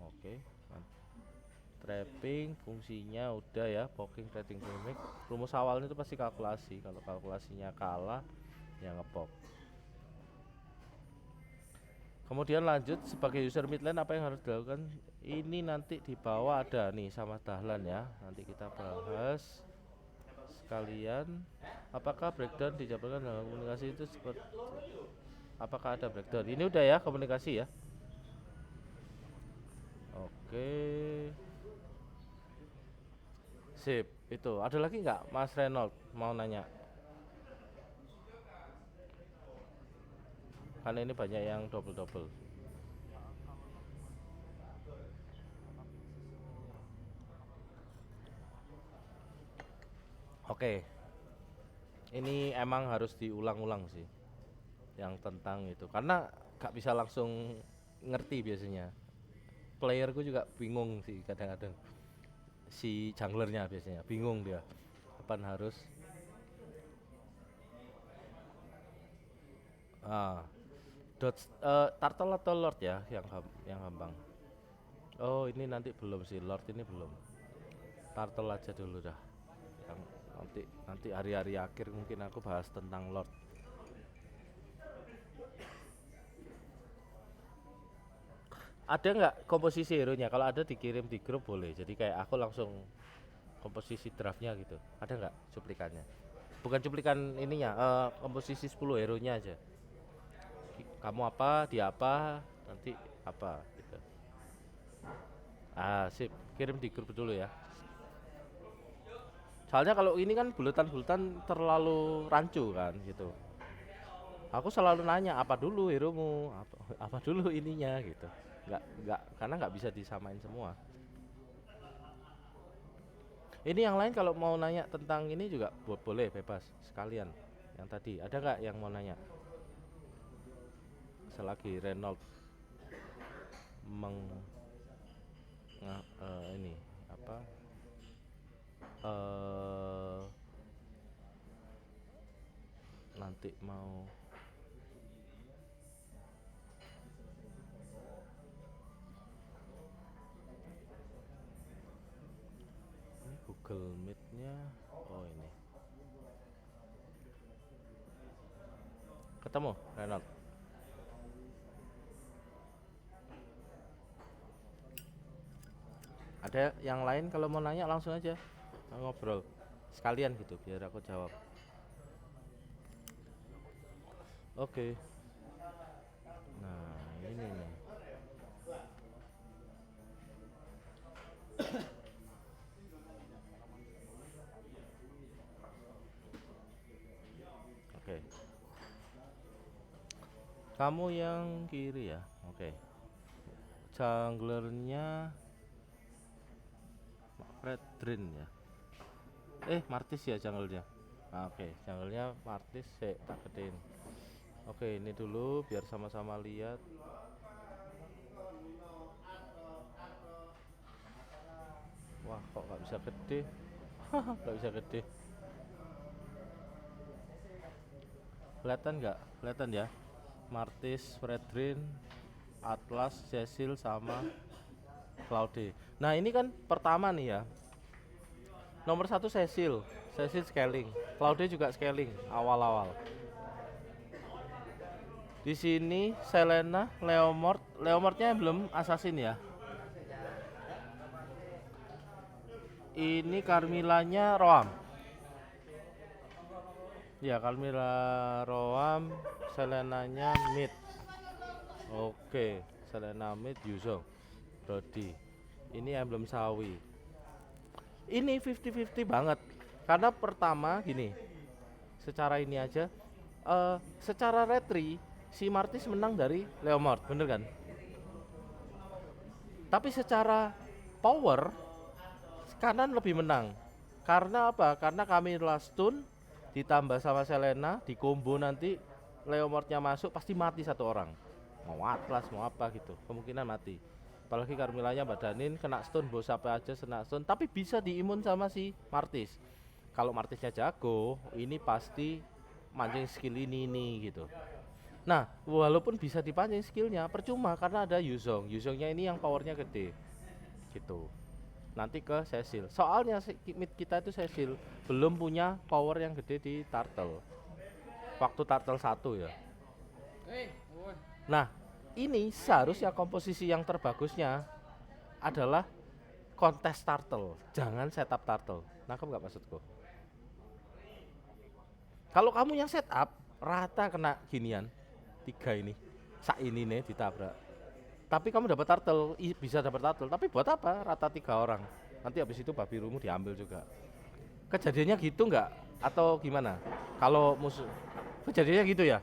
Oke. Trapping fungsinya udah ya, poking, trading remake. Rumus awalnya itu pasti kalkulasi. Kalau kalkulasinya kalah, ya ngepok. Kemudian lanjut sebagai user mid lane apa yang harus dilakukan? Ini nanti di bawah ada nih sama Dahlan ya. Nanti kita bahas sekalian. Apakah breakdown dijabarkan dalam komunikasi itu seperti, apakah ada breakdown? Ini udah ya komunikasi ya. Oke. Sip, itu. Ada lagi nggak Mas Renold mau nanya? Karena ini banyak yang double-double. Oke. Ini emang harus diulang-ulang sih yang tentang itu. Karena nggak bisa langsung ngerti biasanya. Playerku juga bingung sih kadang-kadang. Si junglernya biasanya bingung dia. Kapan harus ah dodge turtle atau lord ya yang gampang. Oh, ini nanti belum sih, lord ini belum. Turtle aja dulu dah. Yang nanti hari-hari akhir mungkin aku bahas tentang lord. Ada nggak komposisi hero nya? Kalau ada dikirim di grup boleh. Jadi kayak aku langsung komposisi draftnya gitu. Ada nggak cuplikannya? Bukan cuplikan ininya, komposisi 10 hero nya aja. Kamu apa, dia apa, nanti apa gitu. Ah, sip. Kirim di grup dulu ya. Soalnya kalau ini kan bulatan-bulatan terlalu rancu kan gitu. Aku selalu nanya apa dulu hero-mu, apa dulu ininya gitu. Nggak karena nggak bisa disamain semua. Ini yang lain kalau mau nanya tentang ini juga boleh bebas sekalian. Yang tadi ada nggak yang mau nanya? Selagi Renault meng ini apa? eh Nanti mau ini Google Meet-nya. Oh ini. Ketemu Renault. Ada yang lain kalau mau nanya langsung aja ngobrol sekalian gitu biar aku jawab. Oke. Nah, ini nih. Oke. Kamu yang kiri ya. Oke. Junglernya Fredrin ya. Martis ya junglernya. Oke, junglernya Martis tak gedein. Oke, ini dulu biar sama-sama lihat. Wah, kok nggak bisa gede? Nggak bisa gede. Kelihatan nggak? Kelihatan ya. Martis, Fredrin, Atlas, Cecil sama Claude. Nah, ini kan pertama nih ya. Nomor satu Cecil scaling. Claude juga scaling awal-awal. Di sini Selena, Leomord, Leomordnya belum assassin ya. Ini Carmillanya Roam. Ya, Carmilla Roam, Selenanya mid. Oke, Selena mid, Yuzong, Brody. Ini emblem sawi. Ini 50-50 banget. Karena pertama gini, secara ini aja, secara retri si Martis menang dari Leomord, bener kan? Tapi secara power kanan lebih menang. Karena apa? Karena kami stun ditambah sama Selena di combo, nanti Leomordnya masuk pasti mati satu orang. Mau Atlas mau apa gitu, kemungkinan mati. Apalagi Carmillanya badanin kena stun, bos apa aja kena stun, tapi bisa diimun sama si Martis. Kalau Martisnya jago, ini pasti mancing skill ini nih gitu. Nah, walaupun bisa dipancing skillnya, percuma karena ada Yuzong. Yuzongnya ini yang powernya gede, gitu. Nanti ke Cecil. Soalnya mid kita itu Cecil belum punya power yang gede di Turtle. Waktu Turtle 1 ya. Nah, ini seharusnya komposisi yang terbagusnya adalah kontes Turtle, jangan setup Turtle. Nangkep nggak maksudku? Kalau kamu yang setup, rata kena ginian. 3 ini. Sak ini nih ditabrak. Tapi kamu dapat turtle, bisa dapat turtle, tapi buat apa? Rata 3 orang. Nanti habis itu babi rumu diambil juga. Kejadiannya gitu nggak? Atau gimana? Kalau musuh kejadiannya gitu ya?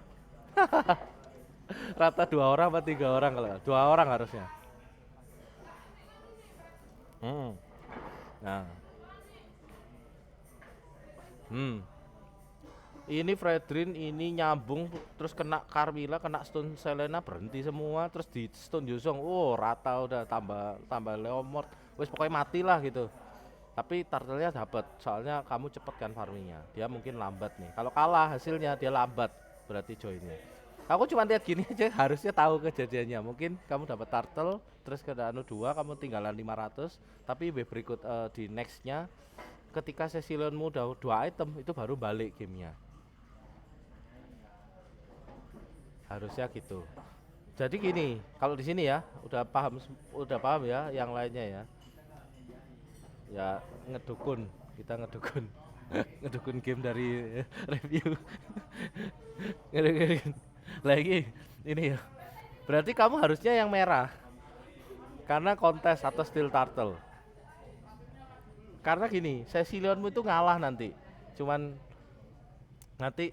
Rata 2 orang apa 3 orang? Kalau 2 orang harusnya. Nah, ini Fredrin ini nyambung terus kena Carmilla, kena stun Selena, berhenti semua, terus di stun Yuzong. Oh, rata udah, tambah Leomord. Wes pokoknya mati lah gitu. Tapi turtle-nya dapat, soalnya kamu cepet kan farmingnya. Dia mungkin lambat nih. Kalau kalah hasilnya dia lambat, berarti joinnya. Aku cuma lihat gini aja, harusnya tahu kejadiannya. Mungkin kamu dapat turtle, terus ke anu 2, kamu tinggalan 500, tapi wave berikut di nextnya, ketika Cecilionmu udah 2 item, itu baru balik gamenya. Harusnya gitu. Jadi gini, kalau di sini ya, udah paham ya, yang lainnya ya. Ya ngedukun, kita ngedukun. Ngedukun game dari review. Ngedukun. Lagi ini ya. Berarti kamu harusnya yang merah. Karena kontes atau steel turtle. Karena gini, Cecilionmu itu ngalah nanti. Cuman nanti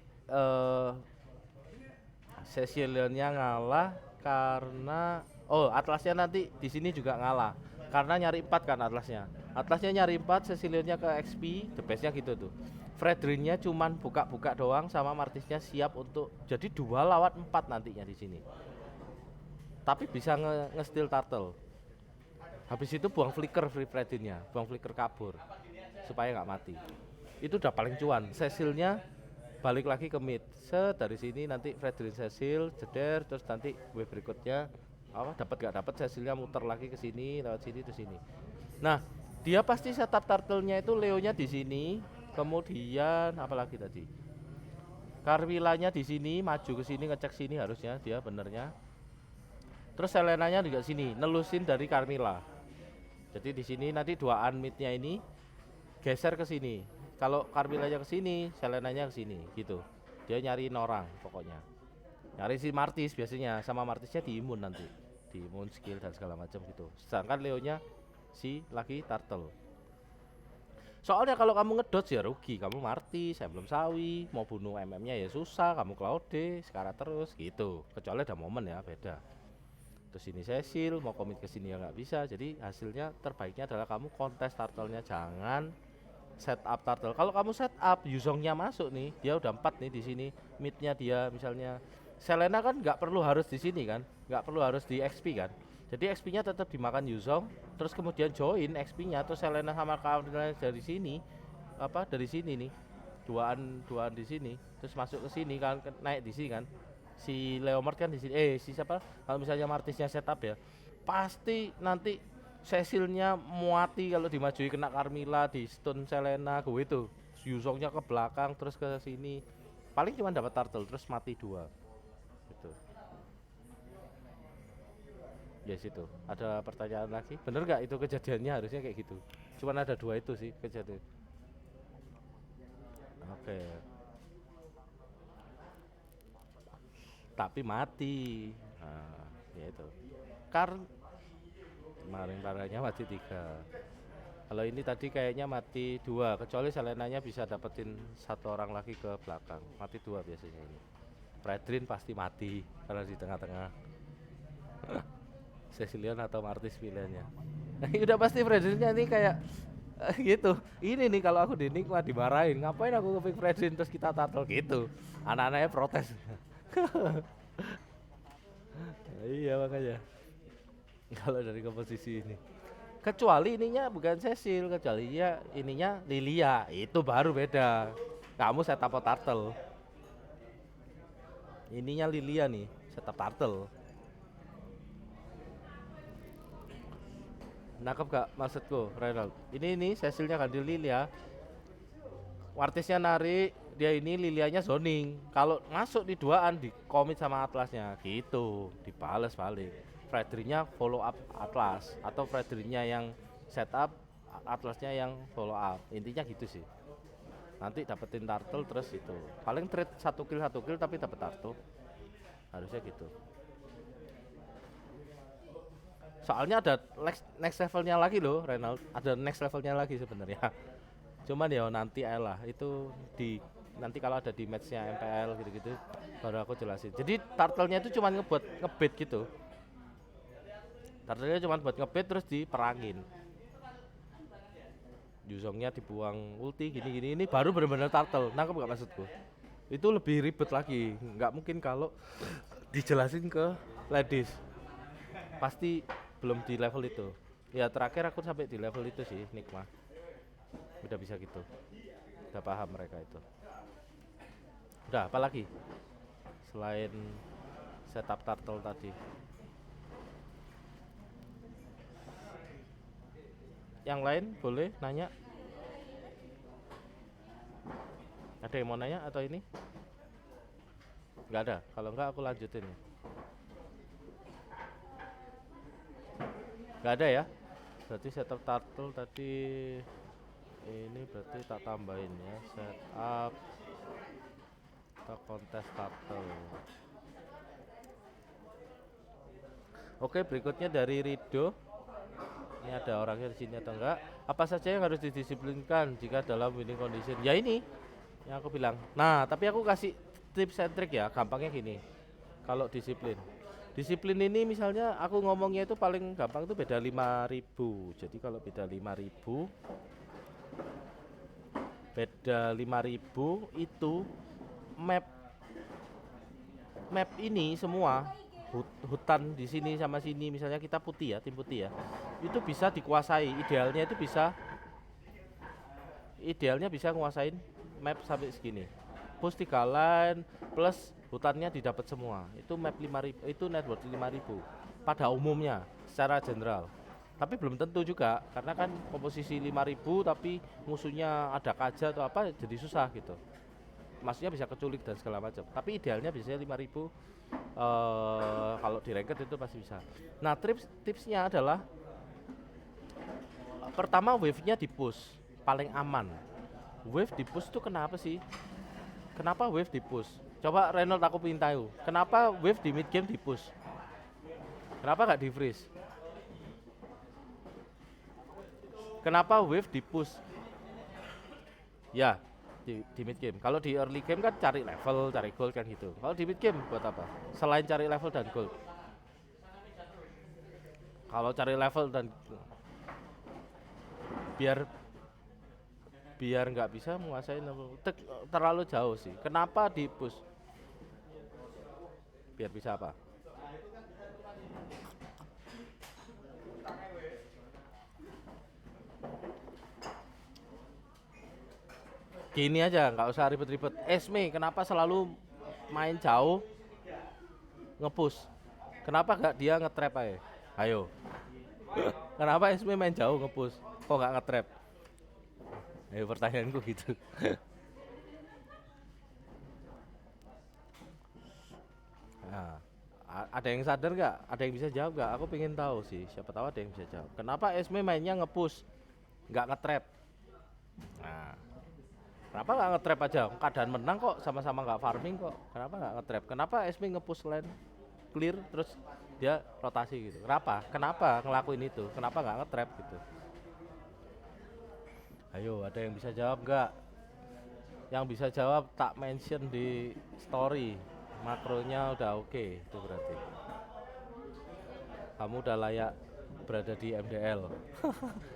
Cecilionnya ngalah karena Atlasnya nanti di sini juga ngalah. Karena nyari 4 kan Atlasnya. Atlasnya nyari 4, Cecilionnya ke XP, the bestnya gitu tuh. Fredrinnya cuman buka-buka doang, sama Martisnya siap untuk jadi 2 lawan 4 nantinya di sini. Tapi bisa nge-steal turtle. Habis itu buang flicker free Fredrinnya, buang flicker kabur supaya nggak mati. Itu udah paling cuan. Cecilnya balik lagi ke mid. Dari sini nanti Fredrin Cecil jeder, terus nanti wave berikutnya dapat gak dapat, Cecilnya muter lagi ke sini, lewat sini ke sini. Nah, dia pasti setup turtle-nya itu Leonya di sini, kemudian apalagi tadi? Carmillanya di sini, maju ke sini ngecek sini harusnya dia benernya. Terus Selenanya juga sini, nelusin dari Carmilla. Jadi di sini nanti 2an midnya ini geser ke sini. Kalau Carmillanya ke sini, Selenanya ke sini gitu. Dia nyariin orang pokoknya. Nyari si Martis biasanya, sama Martisnya diimun nanti. Diimun skill dan segala macam gitu. Sedangkan Leonya si lagi turtle. Soalnya kalau kamu ngedodge ya rugi, kamu Martis, emblem sawi, mau bunuh MM-nya ya susah, kamu Claude, sekarang terus gitu. Kecuali ada momen ya beda. Terus ini Cecil mau komit ke sini ya nggak bisa. Jadi hasilnya terbaiknya adalah kamu kontes turtle-nya, jangan setup turtle. Kalau kamu setup Yuzongnya masuk nih, dia udah 4 nih di sini, midnya dia misalnya Selena kan nggak perlu harus di sini kan, nggak perlu harus di XP kan. Jadi XP-nya tetap dimakan Yuzong, terus kemudian join XP-nya, terus Selena sama Carmilla dari sini, dari sini nih, duaan di sini, terus masuk ke sini kan, naik di sini kan. Si Leomord kan di sini, si siapa? Kalau misalnya Martisnya setup ya, pasti nanti Cecilnya muati kalau dimajui kena Carmilla, di stun Selena, gue itu Yuzongnya ke belakang terus ke sini, paling cuma dapat turtle terus mati 2 gitu. Yes itu. Ada pertanyaan lagi? Bener nggak itu kejadiannya harusnya kayak gitu? Cuman ada dua itu sih kejadian. Oke. Tapi mati. Nah, ya itu. Karena kemarin parahnya mati tiga. Kalau ini tadi kayaknya mati dua, kecuali Selenanya bisa dapetin satu orang lagi ke belakang. Mati dua biasanya ini. Fredrin pasti mati karena di tengah-tengah. Cecilion atau Martis pilihannya. Udah pasti Fredrinnya ini kayak gitu. Ini nih kalau aku di Nikma dimarahin, ngapain aku ngepick Fredrin terus kita tato gitu. Anak-anaknya protes. Iya makanya. Kalau dari komposisi ini. Kecuali ininya bukan Cecil, kecuali ya ininya Lilia, itu baru beda. Kamu setup turtle. Ininya Lilia nih, setup turtle. Nangkep gak maksudku, Renald? Ini Cecilnya kan di Lilia. Artisnya narik, dia ini Lilianya zoning. Kalau masuk di duaan di komit sama Atlasnya, gitu, dibales balik. Fredrinya follow up Atlas atau Fredrinya yang setup, Atlasnya yang follow up. Intinya gitu sih. Nanti dapetin turtle terus itu. Paling trade satu kill tapi dapet turtle. Harusnya gitu. Soalnya ada next levelnya lagi loh, Renald. Ada next levelnya lagi sebenarnya. Cuman ya nanti lah itu di nanti kalau ada di matchnya MPL gitu-gitu baru aku jelasin. Jadi turtle-nya itu cuma ngebuat ngebet gitu. Turtle-nya cuma buat ngebet terus diperangin. Yuzongnya dibuang ulti gini-gini ini baru benar-benar turtle. Nangkep gak maksudku? Itu lebih ribet lagi. Nggak mungkin kalau dijelasin ke ladies. Pasti belum di level itu. Ya terakhir aku sampai di level itu sih Nikmah. Udah bisa gitu. Udah paham mereka itu. Udah apa lagi? Selain setup turtle tadi. Yang lain boleh nanya? Ada yang mau nanya atau ini? Nggak ada. Kalau nggak aku lanjutin. Nggak ada ya? Berarti setup turtle tadi ini berarti tak tambahin ya. Setup atau kontes turtle. Oke, berikutnya dari Rido. Ini ada orangnya di sini atau enggak? Apa saja yang harus didisiplinkan jika dalam winning condition? Ya ini yang aku bilang. Nah, tapi aku kasih tips and trick ya, gampangnya gini. Kalau disiplin. Disiplin ini misalnya aku ngomongnya itu paling gampang itu beda 5.000. Jadi kalau beda 5.000 itu map map ini semua hutan di sini sama sini misalnya kita putih ya, tim putih ya. Itu bisa dikuasai, idealnya bisa nguasain map sampai segini. Push 3 line plus hutannya didapat semua. Itu map 5.000, itu network 5.000 pada umumnya secara general. Tapi belum tentu juga karena kan komposisi 5.000 tapi musuhnya ada kaja atau apa jadi susah gitu. Maksudnya bisa keculik dan segala macam. Tapi idealnya biasanya 5.000 kalau di ranked itu pasti bisa. Nah, tipsnya adalah pertama wave-nya di push, paling aman. Wave di push itu kenapa sih? Kenapa wave di push? Coba Reynold aku ingin tahu. Kenapa wave di mid game di push? Kenapa nggak di freeze? Kenapa wave di push? Ya, di mid game. Kalau di early game kan cari level, cari gold kan gitu. Kalau di mid game buat apa? Selain cari level dan gold. Kalau cari level dan biar biar nggak bisa menguasai level terlalu jauh sih. Kenapa di push? Biar bisa apa? Gini aja, nggak usah ribet-ribet. Esme, kenapa selalu main jauh ngepush? Kenapa nggak dia ngetrap aja? Ayo. Kenapa Esme main jauh ngepush? Kok nggak ngetrap? Ayo pertanyaanku gitu. Nah, ada yang sadar nggak? Ada yang bisa jawab nggak? Aku pengen tahu sih. Siapa tahu ada yang bisa jawab. Kenapa Esme mainnya nge-push, nggak nge-trap? Nah, kenapa nggak nge-trap aja? Keadaan menang kok, sama-sama nggak farming kok. Kenapa nggak nge-trap? Kenapa Esme nge-push lane clear terus dia rotasi gitu? Kenapa? Kenapa ngelakuin itu? Kenapa nggak nge-trap gitu? Ayo, ada yang bisa jawab nggak? Yang bisa jawab tak mention di story. Makronya udah oke, itu berarti kamu udah layak berada di MDL.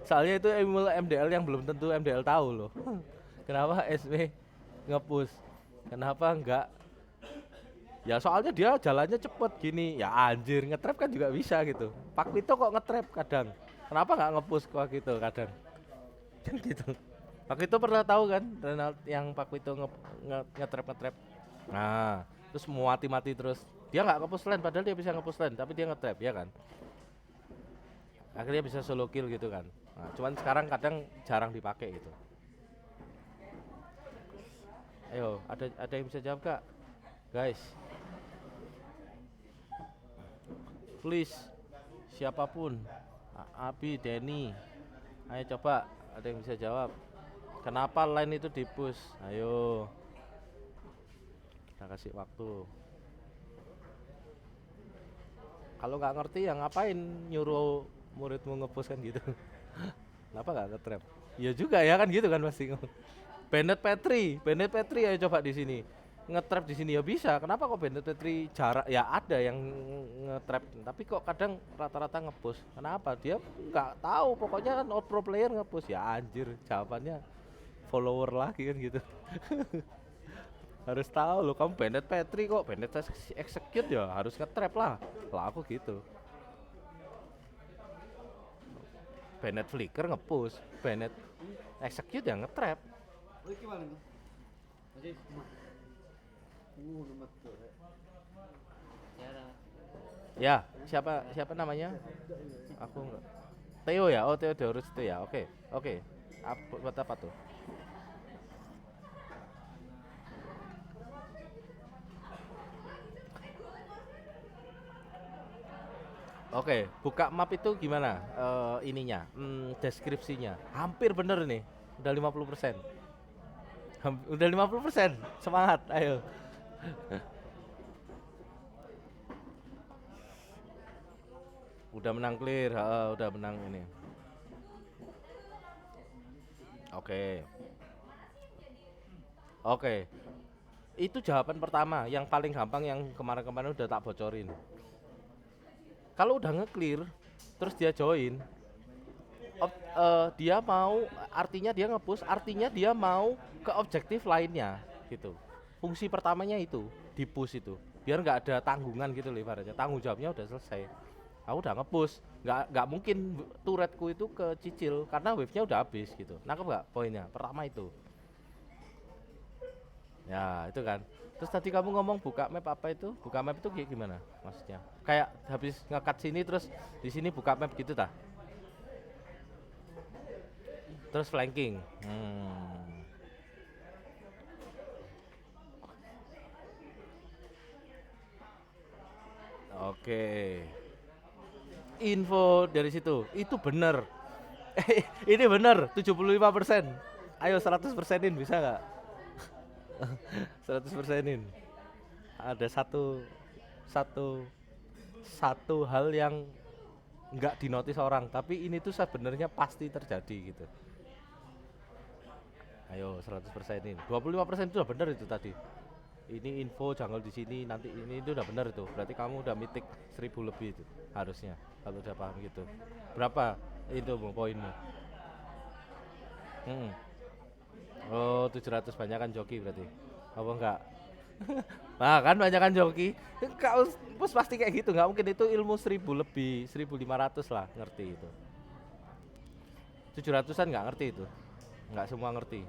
Soalnya itu MDL yang belum tentu MDL tahu loh. Kenapa SW nge-push? Kenapa enggak? Ya soalnya dia jalannya cepet gini. Ya anjir, nge-trap kan juga bisa gitu. Pak Wito kok nge-trap kadang. Kenapa nggak nge-push kok gitu kadang? Kan gitu. Pak Wito pernah tahu kan Renald yang Pak Wito nge-trap. Nah, terus mau mati-mati terus. Dia nggak nge-push lane padahal dia bisa nge-push lane tapi dia nge-trap ya kan. Akhirnya bisa solo kill gitu kan. Nah, cuman sekarang kadang jarang dipakai gitu. Ayo, ada yang bisa jawab gak? Guys. Please. Siapapun. Abi, Denny. Ayo coba, ada yang bisa jawab. Kenapa line itu di-push? Ayo. Kita kasih waktu. Kalau nggak ngerti ya ngapain nyuruh muridmu nge-push kan gitu. Kenapa nggak nge-trap? Iya juga ya kan gitu kan pasti. Bennett Petri ayo coba di sini. Nge-trap di sini ya bisa. Kenapa kok Bennett Petri jarak ya ada yang nge-trap tapi kok kadang rata-rata nge-push. Kenapa? Dia nggak tahu pokoknya kan all pro player nge-push ya anjir. Jawabannya follower lagi kan gitu. Harus tahu loh kamu Bennett Petri kok Bennett execute ya harus nge-trap lah. Lah aku gitu. Bennett flicker nge-push, Bennett execute ya nge-trap. Ya, siapa namanya? Aku enggak. Theo ya? Oh, Theodorus itu ya. Oke. Oke. Buat apa tuh? Oke, buka map itu gimana? Ininya, deskripsinya. Hampir bener nih. Udah 50%. Udah 50%. Semangat, ayo. Udah menang clear, udah menang ini. Oke. Oke. Itu jawaban pertama, yang paling gampang yang kemarin-kemarin udah tak bocorin. Kalau udah nge-clear, terus dia join, dia mau, artinya dia nge-push, artinya dia mau ke objektif lainnya gitu. Fungsi pertamanya itu, di push itu. Biar nggak ada tanggungan gitu loh ibaratnya. Tanggung jawabnya udah selesai. Aku udah nge-push, nggak mungkin turretku itu kecicil karena wave-nya udah habis gitu. Nangkep nggak poinnya? Pertama itu. Ya, itu kan. Terus tadi kamu ngomong buka map apa itu? Buka map itu kayak gimana maksudnya? Kayak habis nge-cut sini terus di sini buka map gitu tah? Terus flanking. Oke. Info dari situ. Itu bener. Ini bener 75%. Ayo 100%in bisa nggak? 100%in. Ada satu satu hal yang nggak dinotis orang, tapi ini tuh sebenarnya pasti terjadi gitu. Ayo 100%in. 25% itu udah bener itu tadi. Ini info jungle di sini nanti ini itu udah bener itu. Berarti kamu udah mitik 1000 lebih itu harusnya kalau udah paham gitu. Berapa itu poinmu? Hmm. Oh 700 banyak kan joki berarti. Apa enggak? Nah kan banyak kan joki. Kau bos pasti kayak gitu nggak mungkin itu ilmu 1000 lebih 1500 lah ngerti itu. 700-an nggak ngerti itu. Nggak semua ngerti.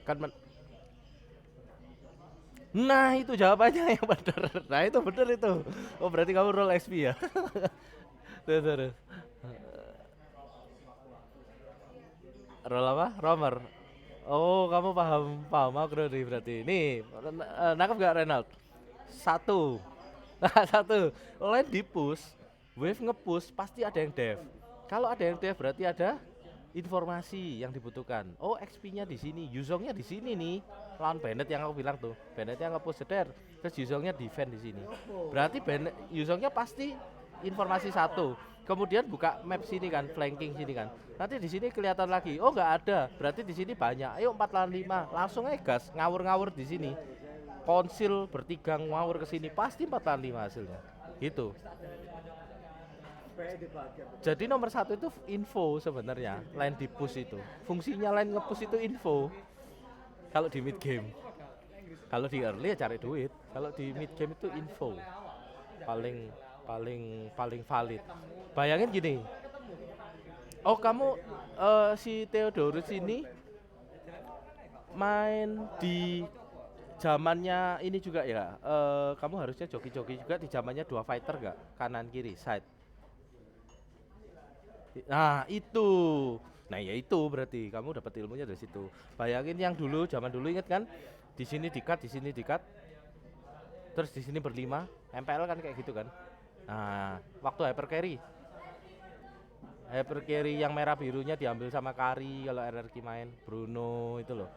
Kan nah itu jawabannya yang benar. Nah itu benar itu. Oh berarti kamu roll XP ya. Terus roll apa? Romer. Oh, kamu paham paham makro nih berarti. Nih, nangkep gak Renald? Satu, satu. Line di push, wave nge-push pasti ada yang dev. Kalau ada yang dev berarti ada informasi yang dibutuhkan. Oh, XP-nya di sini, Yuzongnya di sini nih. Lawan Bennett yang aku bilang tuh. Bennett yang nge-push jeder, terus Yuzongnya defend di sini. Berarti Bennett Yuzongnya pasti informasi satu. Kemudian buka map sini kan, flanking sini kan. Nanti di sini kelihatan lagi. Oh, nggak ada. Berarti di sini banyak. Ayo 4 lawan 5. Langsung aja gas, ngawur-ngawur di sini. Konsil bertiga ngawur ke sini pasti 4 lawan 5 hasilnya. Gitu. Jadi nomor satu itu info sebenarnya, line di push itu. Fungsinya line nge-push itu info. Kalau di mid game, kalau di early ya cari duit. Kalau di mid game itu info. Paling paling paling valid. Bayangin gini. Oh kamu si Theodorus ini main di zamannya ini juga ya. Kamu harusnya joki-joki juga di zamannya dua fighter gak? Kanan kiri side. Nah, itu. Nah, ya itu berarti kamu dapat ilmunya dari situ. Bayangin yang dulu, zaman dulu inget kan? Di sini dikat, di sini dikat. Terus di sini berlima. MPL kan kayak gitu kan. Nah, waktu hyper carry. Hyper carry yang merah birunya diambil sama Kari kalau RRQ main, Bruno itu loh.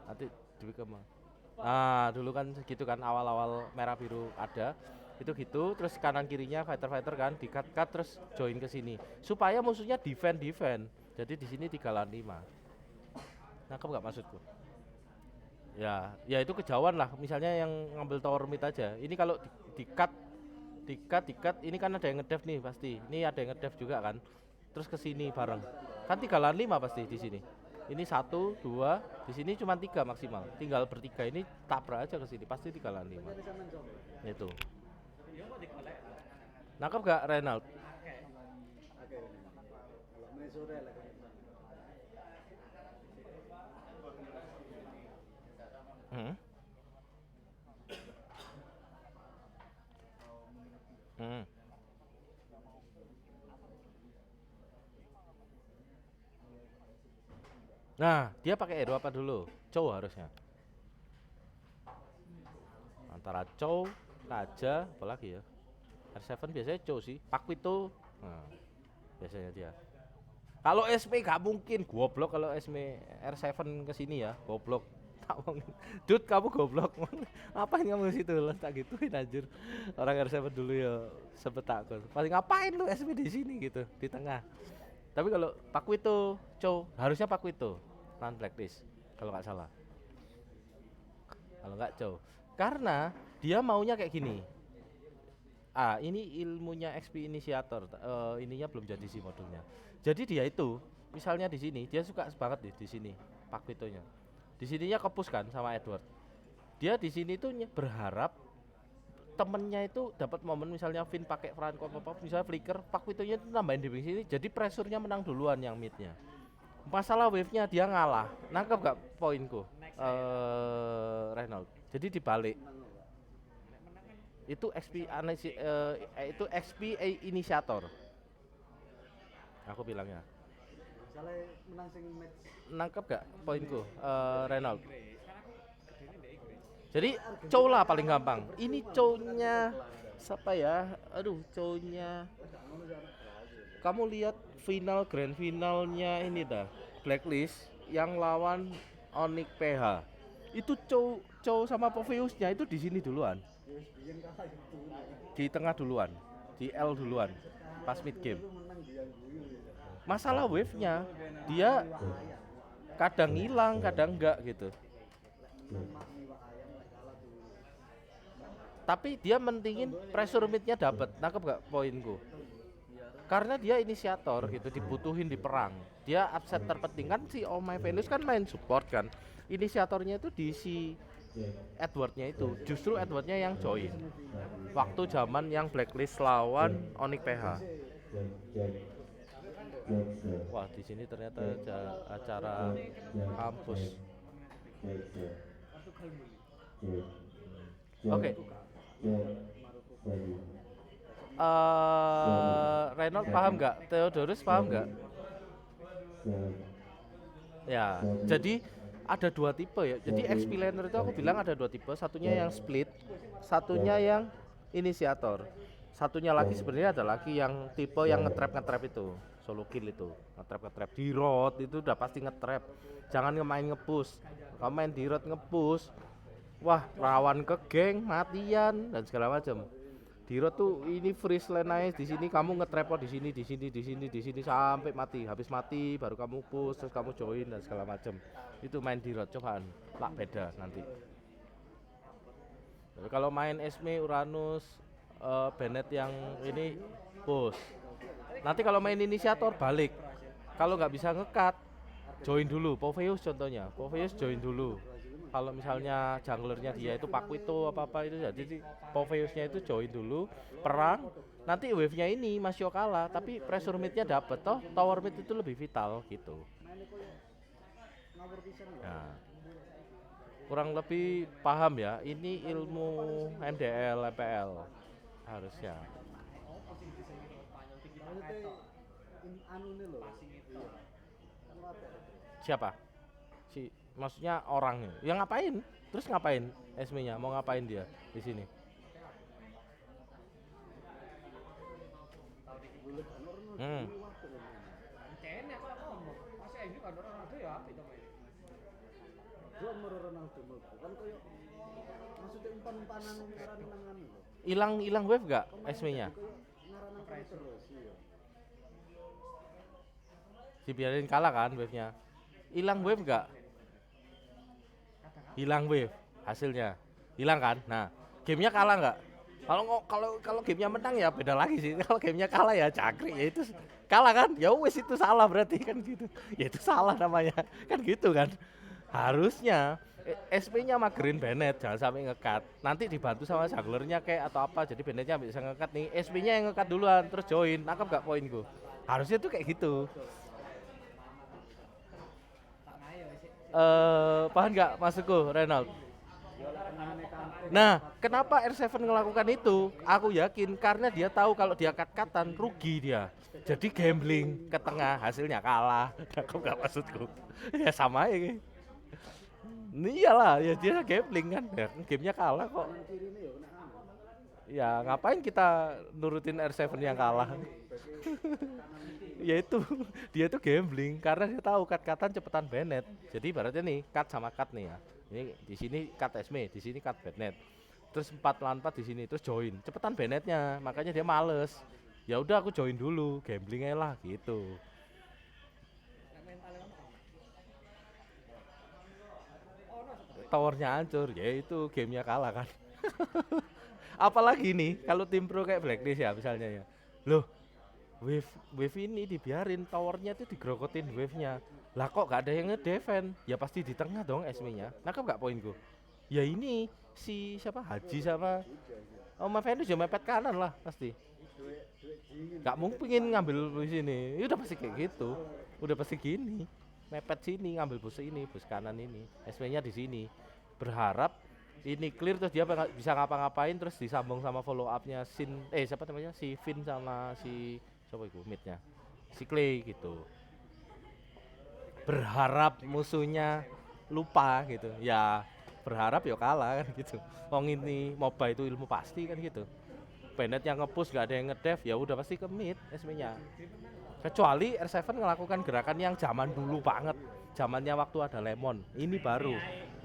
Nanti dibikin. Nah, dulu kan gitu kan awal-awal merah biru ada. Itu gitu, terus kanan kirinya fighter-fighter kan di-cut terus join ke sini. Supaya musuhnya defend. Jadi di sini 3 lawan 5. Nangkep nggak maksudku? Ya, ya itu kejauhan lah. Misalnya yang ngambil tower mid aja. Ini kalau di-cut, ini kan ada yang ngedev nih pasti. Ini ada yang ngedev juga kan. Terus ke sini bareng. Kan 3 lawan 5 pasti di sini. Ini 1, 2, di sini cuma 3 maksimal. Tinggal bertiga ini tabrak aja ke sini, pasti 3 lawan 5. Itu. Nangkep gak Renald? Hmm? Hmm. Nah, dia pakai hero apa dulu? Chow harusnya. Antara Chow, Kaja, apalagi ya? R7 biasanya Chow sih. Pakwito. Nah, biasanya dia. Kalau SP gak mungkin, goblok kalau SP R7 ke sini ya, goblok. Dut kamu goblok. Ngapain kamu di situ? Tak gituin anjir. Orang R7 dulu ya sempet takut. Paling ngapain lu SP di sini gitu, di tengah. Tapi kalau Pakwito, Chow, harusnya Pakwito. Lawan Blacklist kalau nggak salah. Kalau nggak Chow. Karena dia maunya kayak gini. Ini ilmunya XP inisiator. Ininya belum jadi sih modulnya. Jadi dia itu, misalnya di sini, dia suka banget di sini, Pakwitonya. Di sininya kepus kan sama Edward. Dia di sini tuh berharap temennya itu dapat momen misalnya Vin pakai Franco apa misalnya flicker, Pakwitonya itu nambahin di sini, jadi pressure-nya menang duluan yang midnya. Masalah wave-nya dia ngalah. Nangkep gak poinku? Reynolds. Jadi dibalik. Itu itu XP inisiator. Aku bilangnya. Nangkep gak poinku? Reynolds. Jadi Chow lah paling gampang. Ini Chow-nya siapa ya? Aduh, Chow-nya. Kamu lihat grand finalnya ini dah. Blacklist yang lawan Onyx PH. Itu Chow sama Poveusnya itu di sini duluan. Di tengah duluan, di L duluan. Pas mid game. Masalah wave-nya dia kadang hilang, kadang enggak gitu. Tapi dia mentingin pressure mid-nya dapat. Nangkep gak poinku? Karena dia inisiator gitu, dibutuhin di perang. Dia upset terpenting kan si Oh My Venus kan main support kan. Inisiatornya itu di si Edwardnya itu, justru Edwardnya yang join. Waktu zaman yang Blacklist lawan Onyx PH. Wah di sini ternyata ada acara kampus. Oke. Reynold paham nggak? Theodorus paham nggak? Ya, jadi ada dua tipe ya. Jadi XP laner itu aku bilang ada dua tipe, satunya yang split, satunya yang inisiator. Satunya lagi sebenarnya ada lagi yang tipe yang nge-trap itu, solo kill itu. Nge-trap di road itu udah pasti nge-trap. Jangan main nge-push. Kalau main di road nge-push, wah rawan ke geng, matian dan segala macam. Di road tuh ini free slane aja, di sini kamu nge-trap di sini sampai mati. Habis mati baru kamu push, terus kamu join dan segala macam. Itu main di road, cobaan. Lah beda nanti. Tapi kalau main Esme, Uranus, Bennett yang ini push. Nanti kalau main inisiator balik. Kalau nggak bisa ngekat, join dulu. Poveus contohnya, Poveus join dulu. Kalau misalnya junglernya dia itu Paquito apa itu, jadi Poveusnya itu join dulu, perang. Nanti wave-nya ini masih kalah, tapi pressure mid-nya dapet toh, tower mid itu lebih vital gitu. Nah, kurang lebih paham ya. Ini ilmu MDL, LPL harusnya. Siapa? Maksudnya orangnya. Yang ngapain? Terus ngapain? Esme-nya mau ngapain dia di sini? Hilang wave gak Esme-nya? Dibiarin kalah kan wave-nya. Hilang wave gak? Hilang wave hasilnya. Hilang kan? Nah, gamenya kalah nggak? Kalau gamenya menang ya beda lagi sih. Kalau gamenya kalah ya cakri, ya itu kalah kan? Ya wes itu salah berarti kan gitu. Ya itu salah namanya. Kan gitu kan. Harusnya SP-nya magerin Bennett, jangan sampai ngekat. Nanti dibantu sama junglernya kayak atau apa. Jadi Bennettnya bisa ngekat nih. SP-nya yang ngekat duluan terus join. Nangkep gak poinku? Harusnya tuh kayak gitu. Paham nggak maksudku, Renald? Nah, kenapa R7 melakukan itu? Aku yakin karena dia tahu kalau dia cut-cutan rugi dia. Jadi gambling ke tengah, hasilnya kalah. Aku nggak maksudku. Ya sama ya. Iyalah, ya dia gambling kan. Ya, gamenya kalah kok. Ya ngapain kita nurutin R7 yang kalah? Ya itu dia itu gambling karena dia tahu cut-cutan cepetan Bennett. Jadi ibaratnya nih cut sama cut nih ya. Ini di sini cut Esme, di sini cut Bennett. Terus 4 lawan 4 di sini terus join. Cepetan Bennettnya, makanya dia males. Ya udah aku join dulu, gambling aja lah gitu. Towernya hancur, ya itu gamenya kalah kan. Apalagi nih kalau tim pro kayak Blacklist ya misalnya ya. Loh, wave ini dibiarin towernya tuh digrogotin wave-nya. Lah kok gak ada yang ngedefend? Ya pasti di tengah dong Esme-nya. Nangkep gak poinku? Ya ini si siapa Haji sama Oma Venus ya mepet kanan lah pasti. Gak mungkin ngambil di sini. Ya udah pasti kayak gitu. Udah pasti gini. Mepet sini ngambil bus ini, bus kanan ini. Esme-nya di sini. Berharap ini clear terus dia bisa ngapa-ngapain terus disambung sama follow up-nya siapa namanya? Si Vin sama si siapa itu mid-nya si Clay gitu, berharap musuhnya lupa gitu ya, berharap ya kalah kan gitu. Wong ini MOBA itu ilmu pasti kan gitu. Bennett yang nge-push gak ada yang nge-dev ya udah pasti ke mid SB-nya. Kecuali R7 melakukan gerakan yang zaman dulu banget, zamannya waktu ada Lemon. Ini baru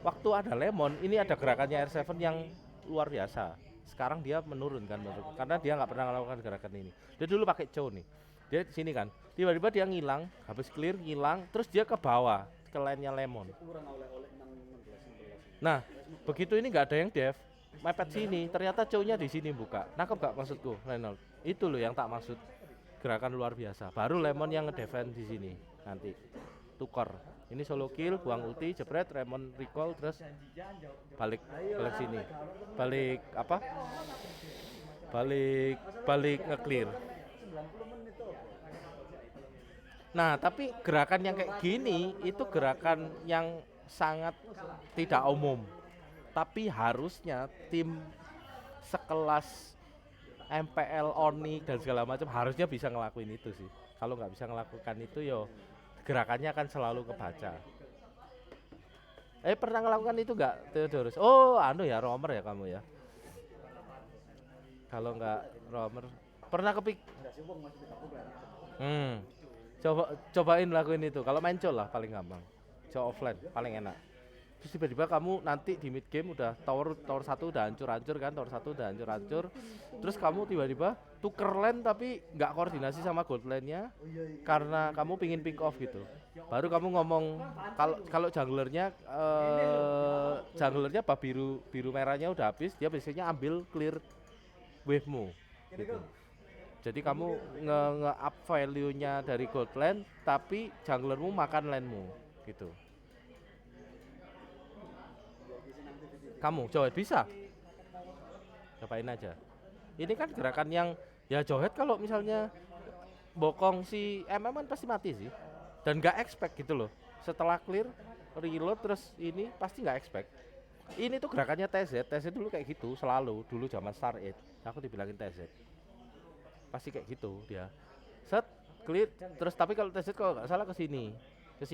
waktu ada Lemon ini ada gerakannya R7 yang luar biasa. Sekarang dia menurun kan menurut, karena dia nggak pernah melakukan gerakan ini. Dia dulu pakai Chow nih, dia sini kan, tiba-tiba dia ngilang, habis clear ngilang, terus dia ke bawah ke lane-nya Lemon. Nah, begitu ini nggak ada yang dev, mepet sini, ternyata Chow-nya di sini buka. Nangkep gak maksudku, Reynold? Itu loh yang tak maksud, gerakan luar biasa. Baru Lemon yang ngedefend di sini nanti. Tukar. Ini solo kill, buang ulti, jebret, Raymond recall, terus balik sini, balik apa? Balik nge-clear. Nah, tapi gerakan yang kayak gini itu gerakan yang sangat tidak umum. Tapi harusnya tim sekelas MPL, Onyx dan segala macam harusnya bisa ngelakuin itu sih. Kalau nggak bisa ngelakukan itu yo gerakannya akan selalu kebaca. Pernah ngelakukan itu nggak Theodorus? Oh, anu ya, roamer ya kamu ya. Kalau nggak roamer, pernah kepik. Hmm. Cobain lakuin itu. Kalau main col lah paling gampang. Col offline paling enak. Terus tiba-tiba kamu nanti di mid game udah tower tower satu udah hancur-hancur kan, tower satu udah hancur-hancur. Terus kamu tiba-tiba tuker lane tapi nggak koordinasi sama gold lane-nya karena kamu pingin pick off gitu. Baru kamu ngomong kalau junglernya bab biru biru merahnya udah habis, dia biasanya ambil clear wave-mu gitu. Jadi kamu nge-up value-nya dari gold lane tapi junglermu makan lane-mu gitu. Kamu Johet bisa, cobain aja. Ini kan gerakan yang ya Johet kalau misalnya bokong si MM kan pasti mati sih. Dan gak expect gitu loh. Setelah clear, reload terus ini pasti gak expect. Ini tuh gerakannya TZ dulu kayak gitu selalu, dulu zaman Star 8. Aku dibilangin TZ. Pasti kayak gitu dia. Set clear terus tapi kalau TZ kalau nggak salah ke sini terus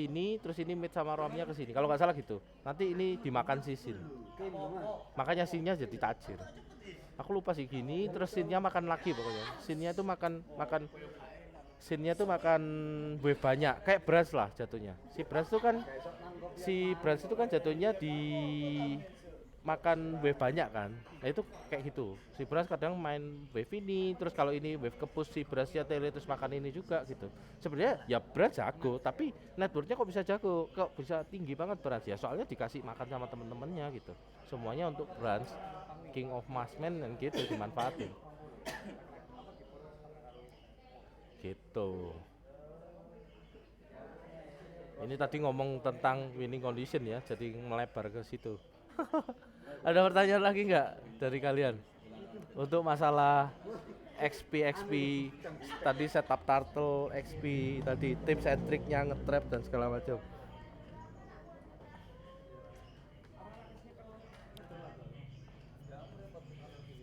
ini mid sama romnya ke sini kalau nggak salah gitu, nanti ini dimakan sisin, makanya sinnya jadi tajir. Aku lupa sih gini terus sinnya makan lagi pokoknya, sinnya tuh makan sinnya tuh makan wave banyak kayak Brass lah jatuhnya. Si Brass itu kan jatuhnya di makan wave banyak kan. Nah itu kayak gitu. Si Brass kadang main wave ini, terus kalau ini wave ke-push si Brassnya tele terus makan ini juga gitu. Sebenarnya ya Brass jago, tapi networknya kok bisa jago, kok bisa tinggi banget Brass ya. Soalnya dikasih makan sama temen-temennya gitu. Semuanya untuk Brass, King of Massman dan gitu dimanfaatin. Gitu. Ini tadi ngomong tentang winning condition ya, jadi melebar ke situ. Ada pertanyaan lagi nggak dari kalian? Untuk masalah XP tadi setup turtle XP tadi tips and triknya ngetrap dan segala macam.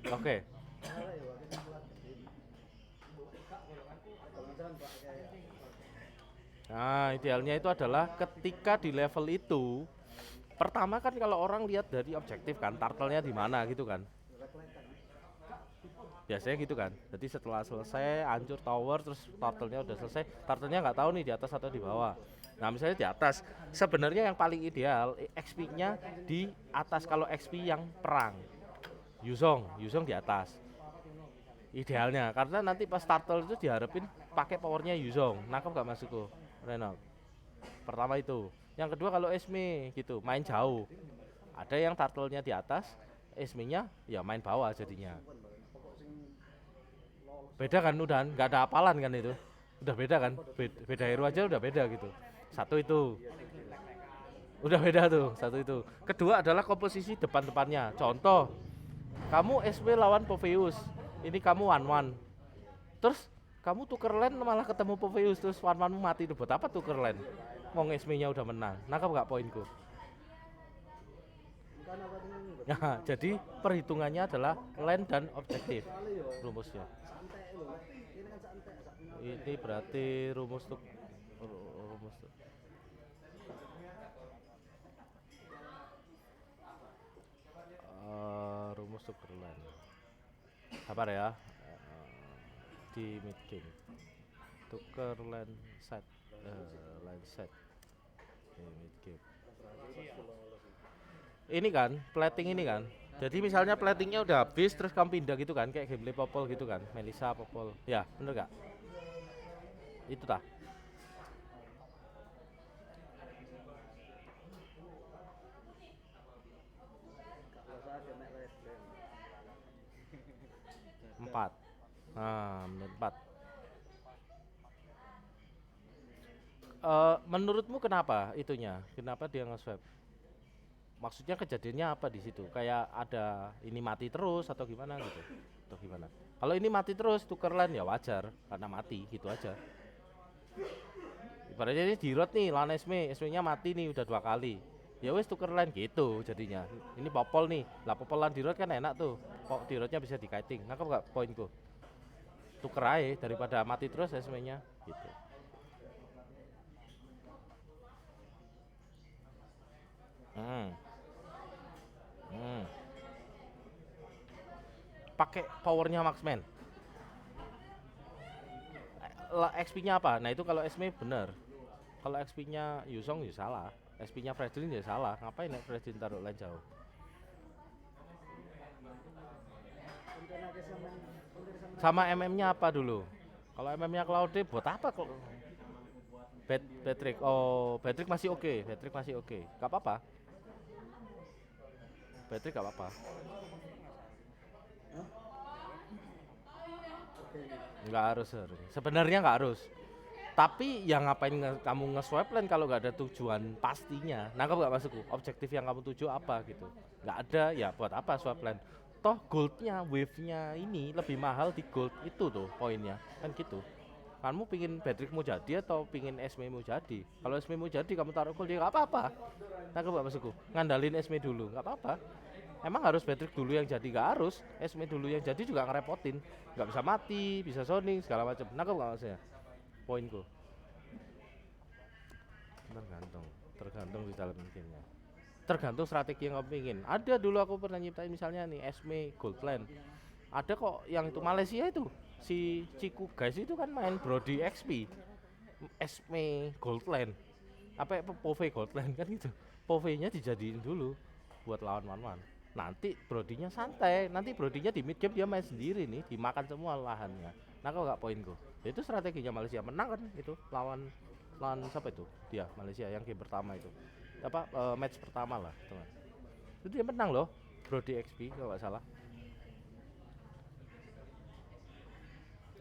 Oke. Nah, idealnya itu adalah ketika di level itu, pertama kan kalau orang lihat dari objektif kan, turtle-nya di mana gitu kan. Biasanya gitu kan. Jadi setelah selesai hancur tower terus turtle-nya udah selesai, turtle-nya nggak tahu nih di atas atau di bawah. Nah, misalnya di atas, sebenarnya yang paling ideal XP-nya di atas kalau XP yang perang. Yuzong di atas. Idealnya karena nanti pas turtle itu diharapin pakai powernya Yuzong. Nangkep gak maksudku? Renal. Pertama itu. Yang kedua kalau Esme gitu, main jauh. Ada yang turtle-nya di atas, Esme-nya ya main bawah jadinya. Beda kan udah, nggak ada apalan kan itu. Udah beda kan? Beda hero aja udah beda gitu. Satu itu. Udah beda tuh, satu itu. Kedua adalah komposisi depan-depannya. Contoh, kamu SW lawan Poveus. Ini kamu one-one. Terus kamu tuker lane malah ketemu Poveus terus one-one mati tuh. Buat apa tuker lane? Wong SW-nya udah menang. Nangkap nggak poinku? Nah, jadi perhitungannya adalah lane dan objektif rumusnya. Ini berarti rumus tuh rumus tuker lane. Sabar ya. Di mid game. Tuker lane set di mid game. Ini kan plating ini kan, jadi misalnya platingnya udah habis terus kamu pindah gitu kan kayak gameplay popol gitu kan, Melissa popol ya bener gak itu tah. Empat. Nah menit 4. Menurutmu kenapa itunya, kenapa dia nge-swap, maksudnya kejadiannya apa di situ, kayak ada ini mati terus atau gimana gitu atau gimana? Kalau ini mati terus tuker lane ya wajar karena mati gitu aja. Ibaratnya ini di road nih lawan SME nya mati nih udah 2 kali, ya wes tuker lane gitu jadinya. Ini popol nih lah, popolan di road kan enak tuh, kok di roadnya bisa di kiting. Nangkep gak poinku? Tuker aja daripada mati terus SME nya gitu. Hmm. Hmm. Pakai powernya Marksman. XP-nya apa? Nah itu kalau XP bener. Kalau XP-nya Yusong ya salah. XP-nya Fredrin ya salah. Ngapain naik Fredrin taruh lain jauh? Sama MM-nya apa dulu? Kalau MM-nya Cloudy buat apa kok? Patrick. Oh, Patrick masih oke. Patrick masih oke. Gak apa-apa. Patrick gak apa-apa. Nggak harus. Sebenarnya nggak harus. Tapi yang ngapain kamu nge-swipe line kalau nggak ada tujuan pastinya? Nangkep nggak maksudku? Objektif yang kamu tuju apa gitu? Nggak ada, ya buat apa swipe line? Toh goldnya, wave-nya ini lebih mahal di gold itu tuh poinnya, kan gitu. Kamu pingin Patrick mau jadi atau pingin Esme mau jadi? Kalau Esme mau jadi kamu taruh gold ya nggak apa-apa. Nangkep nggak maksudku? Ngandalin Esme dulu, nggak apa-apa. Emang harus Patrick dulu yang jadi? Nggak harus. Esme dulu yang jadi juga ngerepotin. Nggak bisa mati, bisa zoning segala macam. Nangkep nggak maksudnya? Poinku. Tergantung, tergantung di dalam gamenya. Tergantung strategi yang kamu ingin. Ada dulu aku pernah nyiptain misalnya nih Esme Goldland. Ada kok yang itu Malaysia itu. Si Ciku guys itu kan main Brody XP. Esme Goldland. Apa ya, Pove Goldland kan gitu. Pove-nya dijadiin dulu buat lawan one-one. Nanti Brodinya santai. Nanti Brodinya di mid game dia main sendiri nih, dimakan semua lahannya. Nah, kau nggak poinku. Itu strateginya Malaysia menang kan itu lawan lawan siapa itu? Dia Malaysia yang game pertama itu. Apa match pertama lah, teman. Itu dia menang loh. Brody XP kalau nggak salah.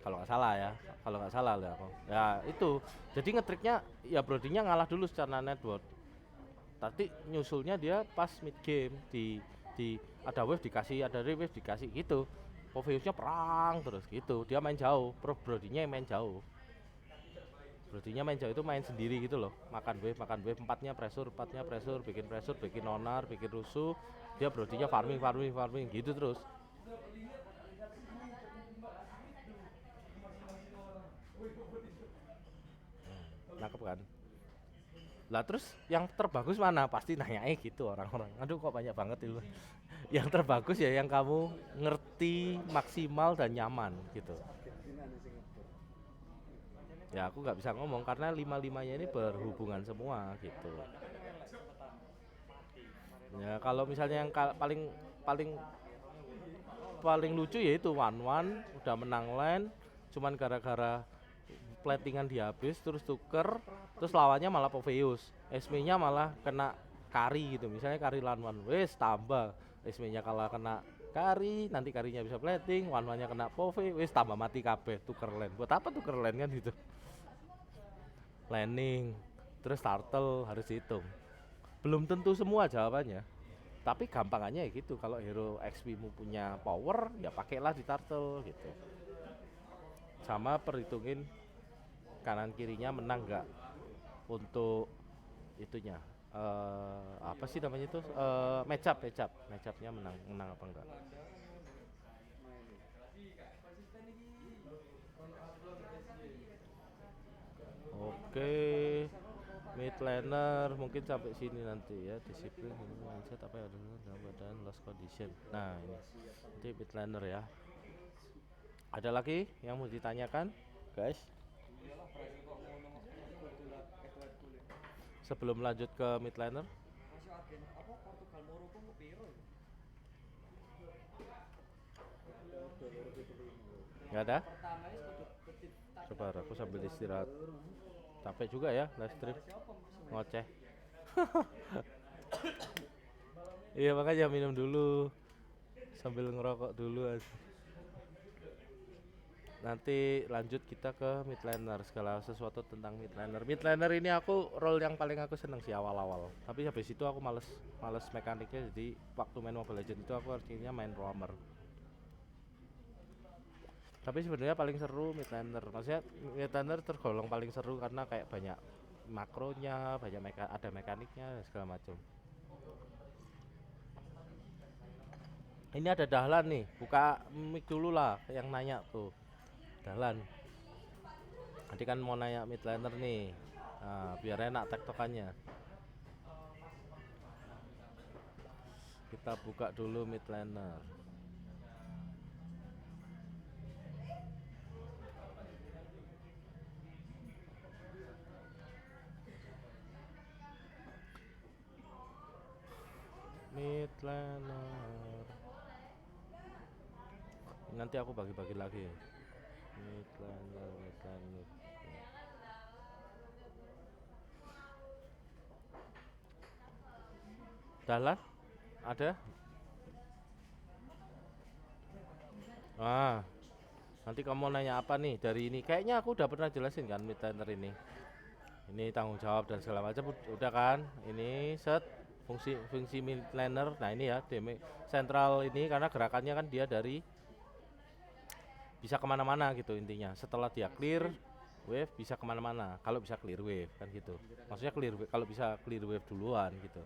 Kalau nggak salah ya, kalau nggak salah lah aku. Ya itu. Jadi ngetriknya ya Brodinya ngalah dulu secara network. Tapi nyusulnya dia pas mid game di ada wave dikasih, ada wave dikasih gitu. Poveusnya perang terus gitu. Dia main jauh, Brodinya yang main jauh. Brodinya main jauh itu main sendiri gitu loh. Makan wave, empatnya pressure, bikin onar, bikin rusuh. Dia Brodinya farming gitu terus. Nangkep kan? Lah terus yang terbagus mana? Pasti nanyanya gitu orang-orang. Aduh kok banyak banget itu. Yang terbagus ya yang kamu ngerti maksimal dan nyaman gitu. Ya aku nggak bisa ngomong karena lima-limanya ini berhubungan semua gitu. Ya kalau misalnya yang paling paling paling lucu ya itu one one udah menang lane cuman gara-gara platingan dia habis terus tuker terus lawannya malah Poveus. Esme-nya malah kena kari gitu. Misalnya kari lawan one wes tambah Esme-nya kalah kena kari, nanti karinya bisa plating, one-nya kena Pove, wes tambah mati kabeh tuker lane. Buat apa tuker lane kan gitu. Landing terus turtle harus dihitung. Belum tentu semua jawabannya. Tapi gampangannya ya gitu. Kalau hero XP mu punya power, ya pakailah di turtle gitu. Sama perhitungin kanan kirinya menang nggak untuk itunya. Apa sih namanya itu? Match upnya menang apa enggak? Oke, mid laner mungkin sampai sini nanti ya. Disiplin mindset apa yang ada dalam badan lost condition. Nah ini nanti mid laner ya. Ada lagi yang mau ditanyakan guys sebelum lanjut ke mid laner? Nggak ada? Coba aku sambil istirahat. Capek juga ya live stream ngoceh. Iya makanya minum dulu sambil ngerokok dulu aja. Nanti lanjut kita ke midlaner segala sesuatu tentang midlaner. Midlaner ini aku role yang paling aku seneng sih awal-awal. Tapi habis itu aku males mekaniknya jadi waktu main Mobile Legends itu aku artinya main roamer. Tapi sebenarnya paling seru midlaner. Maksudnya midlaner tergolong paling seru karena kayak banyak makronya, ada mekaniknya segala macam. Ini ada Dahlan nih, buka mic dulu lah yang nanya tuh. Dahlan. Nanti kan mau nanya midlaner nih. Nah, biar enak tektokannya. Kita buka dulu mid laner. Mid laner. Nanti aku bagi-bagi lagi. Mid laner, mid laner. Dalan ada? Ah, nanti kamu nanya apa nih dari ini? Kayaknya aku udah pernah jelasin kan mid laner ini. Ini tanggung jawab dan segala macam udah kan? Ini set fungsi mid laner. Nah, ini ya damage central ini karena gerakannya kan dia dari bisa kemana-mana gitu intinya. Setelah dia clear wave bisa kemana-mana. Kalau bisa clear wave kan gitu. Maksudnya clear wave, kalau bisa clear wave duluan gitu.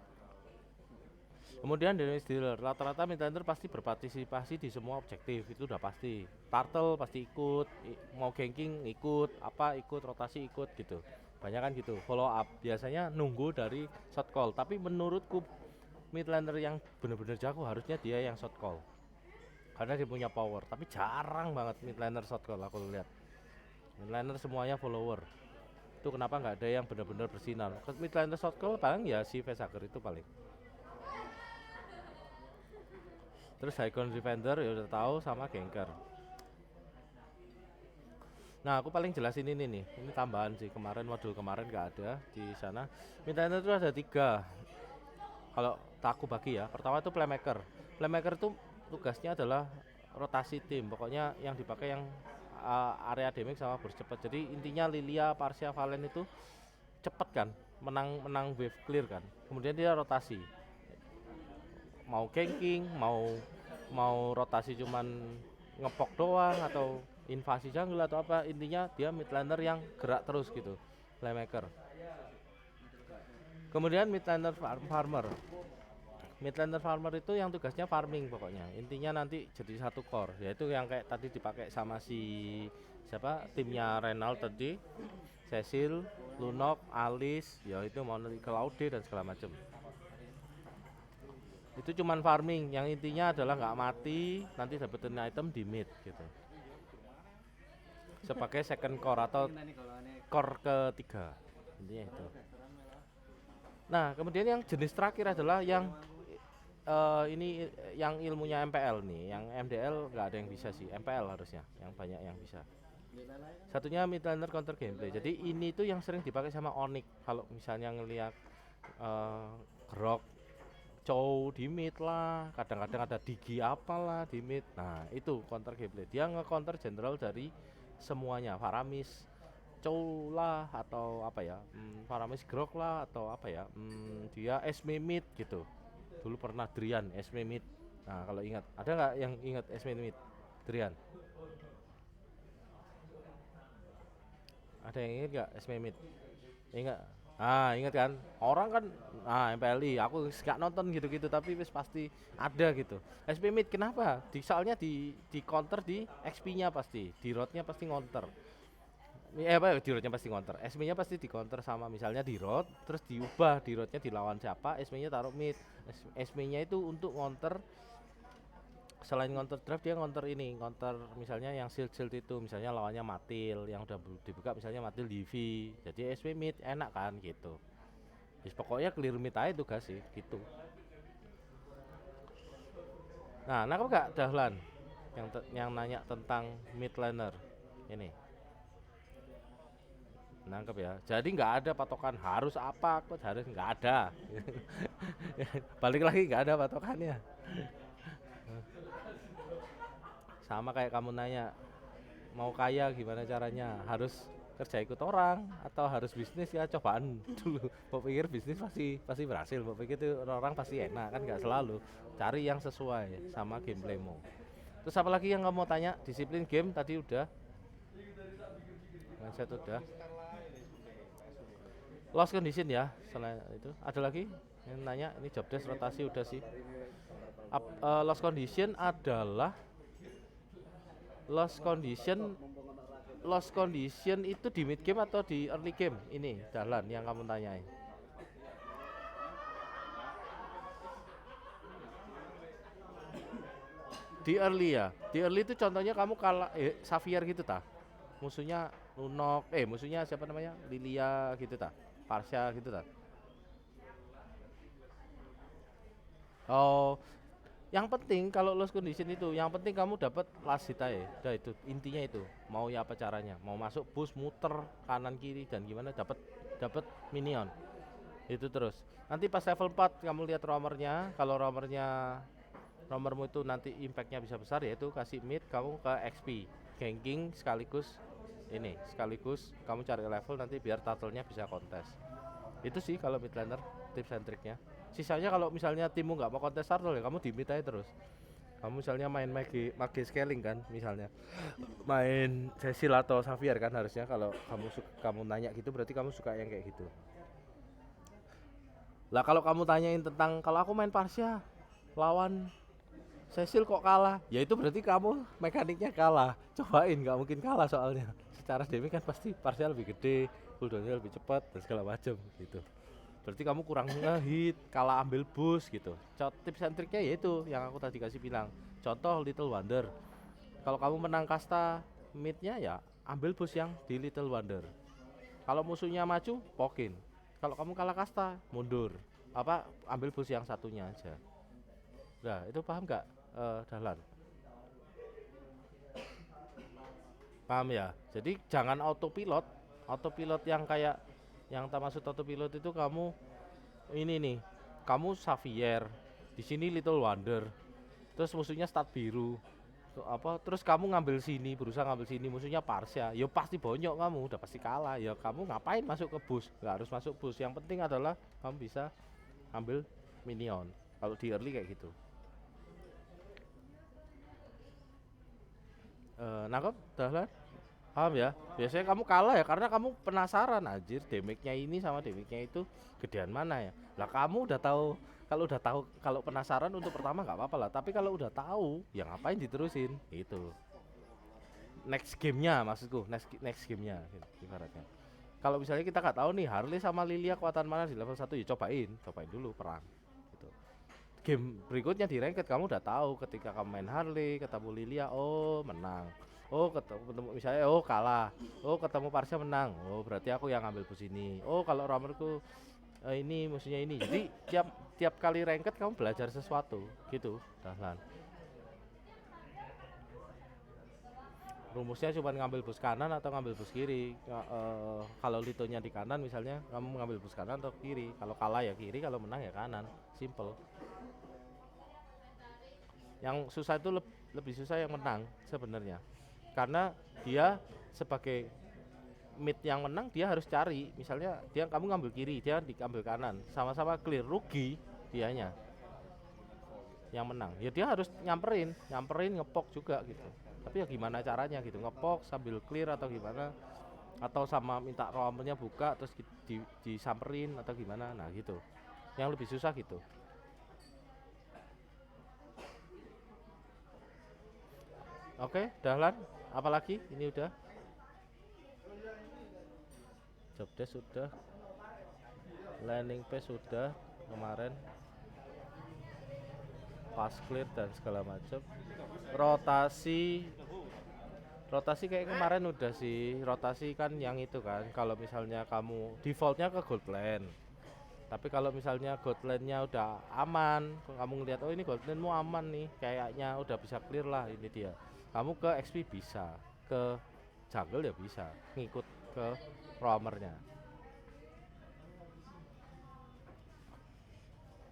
Kemudian damage dealer, rata-rata mid laner pasti berpartisipasi di semua objektif, itu udah pasti. Turtle pasti ikut, mau ganking ikut, apa ikut, rotasi ikut gitu. Banyak kan gitu. Follow up biasanya nunggu dari shot call, tapi menurutku mid laner yang bener-bener jago harusnya dia yang shot call. Karena dia punya power, tapi jarang banget mid laner shot call aku lihat. Mid laner semuanya follower. Itu kenapa nggak ada yang benar-benar bersinar. Mid laner shot call paling ya si Vesager itu paling. Terus Icon Defender ya udah tahu sama Ganker. Nah, aku paling jelasin ini nih. Ini tambahan sih, kemarin modul kemarin nggak ada di sana. Mid laner itu ada 3. Kalau aku bagi ya. Pertama itu playmaker. Playmaker itu tugasnya adalah rotasi tim. Pokoknya yang dipakai yang area damage sama burst cepat. Jadi intinya Lilia, Parsia, Valen itu cepet kan, menang wave clear kan. Kemudian dia rotasi. Mau ganking, mau rotasi cuman ngepok doang atau invasi jungle atau apa, intinya dia mid laner yang gerak terus gitu, playmaker. Kemudian mid laner farmer. Mid laner farmer itu yang tugasnya farming pokoknya. Intinya nanti jadi satu core, yaitu yang kayak tadi dipakai sama si siapa timnya Renal tadi, Cecil, Lunok, Alice, ya itu mau nanti Claude dan segala macam. Itu cuman farming, yang intinya adalah nggak mati, nanti dapetin item di mid gitu. Sebagai second core atau core ketiga, intinya itu. Nah, kemudian yang jenis terakhir adalah yang ini yang ilmunya MPL nih, yang MDL nggak ada yang bisa sih, MPL harusnya yang banyak yang bisa. Satunya mid laner counter gameplay. Jadi ini tuh yang sering dipakai sama Onyx kalau misalnya ngelihat Grok Chow di mid lah, kadang-kadang ada Digi apalah di mid. Nah, itu counter gameplay. Dia nge-counter general dari semuanya, Faramis, Chow lah atau apa ya, Faramis Grok lah atau apa ya, dia Esme mid gitu. Dulu pernah Drian Esme mid. Nah, kalau ingat, ada nggak yang ingat Esme mid? Drian. Ada yang ingat nggak Esme mid? Ingat? Ah, ingat kan? Orang kan MPLI, aku nggak nonton gitu-gitu tapi wis pasti ada gitu. SP mid kenapa? Soalnya di counter di XP-nya pasti, di road-nya pasti ngonter. Apa di road-nya pasti ngonter. SP-nya pasti di counter sama misalnya di road, terus diubah di road-nya dilawan siapa, SP-nya taruh mid. SP-nya itu untuk ngonter, selain counter draft dia counter ini, counter misalnya yang shield itu, misalnya lawannya Matil yang udah dibuka, misalnya Matil Divi, jadi SP mid enak kan gitu. Jadi pokoknya clear mid aja tugas sih gitu. Nah, nangkep gak Dahlan yang nanya tentang mid laner ini? Nangkep ya. Jadi nggak ada patokan harus apa, aku harus nggak ada. Balik lagi nggak ada patokannya. Sama kayak kamu nanya mau kaya gimana caranya, harus kerja ikut orang atau harus bisnis, ya cobaan dulu. Mau pikir bisnis pasti berhasil, mau pikir itu orang pasti enak kan, nggak selalu. Cari yang sesuai sama gameplaymu. Terus apa lagi yang kamu mau tanya? Disiplin game tadi udah, mindset udah, lost condition ya. Selain itu ada lagi yang nanya, ini job desk rotasi udah sih. Lost condition adalah lost condition. Lost condition itu di mid game atau di early game? Ini Dahlan yang kamu tanyain. Di early ya. Di early itu contohnya kamu kalah Xavier gitu ta. Musuhnya Lunok, musuhnya siapa namanya? Lilia gitu ta. Parsha gitu ta. Oh, yang penting kalau lost condition itu, yang penting kamu dapat last hit aja. Udah itu intinya itu. Mau ya apa caranya? Mau masuk bus muter kanan kiri dan gimana dapat dapat minion. Itu terus. Nanti pas level 4 kamu lihat roamernya, kalau roamermu itu nanti impactnya bisa besar yaitu kasih mid kamu ke XP. Ganking sekaligus kamu cari level nanti biar turtle-nya bisa kontes. Itu sih kalau mid laner tips and triknya. Sisanya kalau misalnya timmu nggak mau kontes turtle ya kamu di mid aja terus. Kamu misalnya main mage scaling kan, misalnya main Cecil atau Xavier kan harusnya kalau kamu nanya gitu berarti kamu suka yang kayak gitu. Lah kalau kamu tanyain tentang kalau aku main Parsha lawan Cecil kok kalah, ya itu berarti kamu mekaniknya kalah. Cobain, nggak mungkin kalah soalnya. Secara damage kan pasti Parsha lebih gede, cooldownnya lebih cepat dan segala macam gitu. Berarti kamu kurang ngehit, kalah ambil boost gitu. Tips and triknya yaitu yang aku tadi kasih bilang. Contoh Little Wonder. Kalau kamu menang kasta midnya ya ambil boost yang di Little Wonder. Kalau musuhnya maju, pokin. Kalau kamu kalah kasta, mundur. Ambil boost yang satunya aja. Nah, itu paham nggak, Dahlan? Paham ya? Jadi jangan autopilot. Autopilot yang kayak yang tak maksud autopilot itu kamu ini nih. Kamu Xavier, di sini Little Wonder. Terus musuhnya start biru. Terus kamu berusaha ngambil sini musuhnya Parsha. Ya pasti bonyok kamu, udah pasti kalah. Ya kamu ngapain masuk ke bus? Nggak harus masuk bus. Yang penting adalah kamu bisa ambil minion. Kalau di early kayak gitu. Nangkep, Dahlan? Paham ya? Biasanya kamu kalah ya karena kamu penasaran anjir damage-nya ini sama damage-nya itu gedean mana ya. Lah kamu udah tahu, kalau penasaran untuk pertama nggak apa-apa lah, tapi kalau udah tahu ya ngapain diterusin itu. Next game-nya maksudku, next game-nya ibaratnya. Kalau misalnya kita nggak tahu nih Harley sama Lilia kekuatan mana di level 1 ya cobain dulu perang. Gitu. Game berikutnya di ranked kamu udah tahu ketika kamu main Harley ketemu Lilia menang, ketemu misalnya kalah, ketemu Parsha menang, berarti aku yang ngambil bus ini, kalau roamerku ini musuhnya ini. Jadi tiap kali ranked kamu belajar sesuatu gitu, Dahlan. Rumusnya cuma ngambil bus kanan atau ngambil bus kiri. Kalau litonya di kanan misalnya kamu ngambil bus kanan atau kiri, kalau kalah ya kiri, kalau menang ya kanan, simple. Yang susah itu lebih susah yang menang sebenarnya, karena dia sebagai mid yang menang dia harus cari, misalnya kamu ngambil kiri, dia diambil kanan, sama-sama clear, rugi dianya. Yang menang ya dia harus nyamperin ngepok juga gitu, tapi ya gimana caranya gitu, ngepok sambil clear atau gimana, atau sama minta roamernya buka terus disamperin atau gimana, nah gitu yang lebih susah gitu. Oke, Dahlan, apalagi ini udah job desk sudah, landing page sudah kemarin, pas clear dan segala macam. Rotasi kayak kemarin udah sih. Rotasi kan yang itu kan, kalau misalnya kamu defaultnya ke gold land, tapi kalau misalnya gold landnya udah aman, kamu ngeliat ini gold landmu aman nih, kayaknya udah bisa clear lah, ini dia kamu ke XP bisa, ke jungle ya bisa ngikut ke roamernya.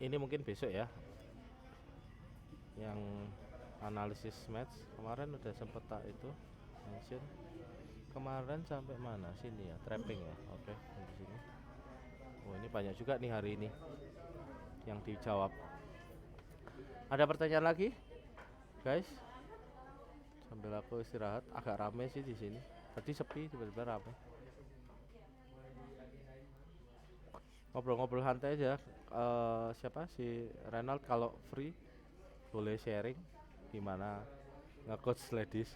Ini mungkin besok ya yang analisis match. Kemarin udah sempet tak itu mention, kemarin sampai mana sini ya, trapping ya. Oke, di sini. Ini banyak juga nih hari ini yang dijawab. Ada pertanyaan lagi, guys? Sambil aku istirahat, agak rame sih di sini. Tadi sepi, tiba-tiba rame. Ngobrol-ngobrol santai aja. Siapa si Renald kalau free boleh sharing gimana nge-coach ladies.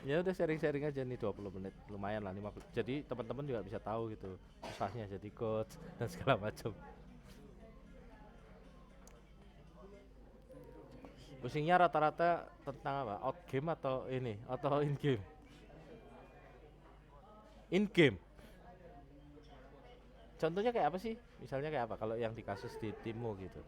Ya udah sharing-sharing aja nih 20 menit, lumayan lah 50. Jadi teman-teman juga bisa tahu gitu susahnya jadi coach dan segala macam. Pusingnya rata-rata tentang apa? Out game atau ini? Atau in game? In game. Contohnya kayak apa sih? Misalnya kayak apa kalau yang di kasus di timmu gitu?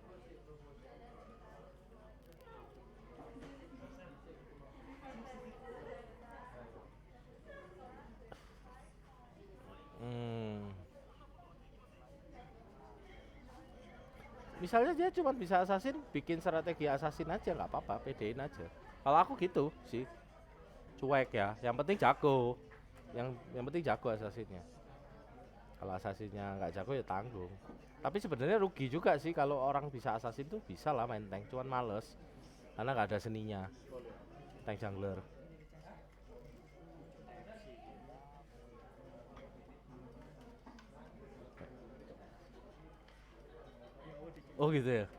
Hmm. Misalnya dia cuma bisa assassin, bikin strategi assassin aja nggak apa-apa, pedein aja. Kalau aku gitu sih, cuek ya. Yang penting jago. Yang penting jago assassinnya. Kalau assassinnya nggak jago ya tanggung. Tapi sebenarnya rugi juga sih kalau orang bisa assassin tuh bisa lah main tank, cuman males karena nggak ada seninya. Tank jungler. Oh gitu ya.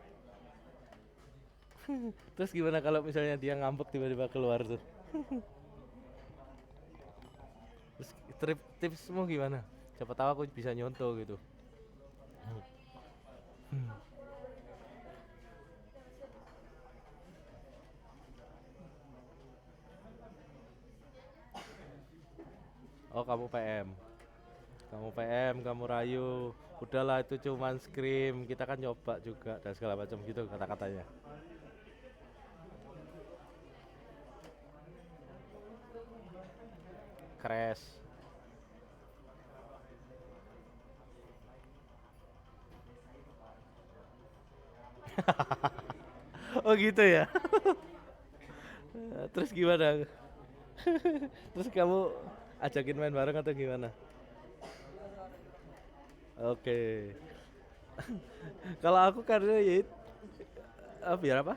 Terus gimana kalau misalnya dia ngambek tiba-tiba keluar tuh? Terus tipsmu gimana? Siapa tahu aku bisa nyontoh gitu. Oh kamu PM. Kamu PM, kamu rayu. Udahlah itu cuman scream. Kita kan nyoba juga dan segala macam gitu kata-katanya. Crash. Oh gitu ya. Terus gimana? Terus kamu ajakin main bareng atau gimana? Oke. Kalau aku karena ya biar apa?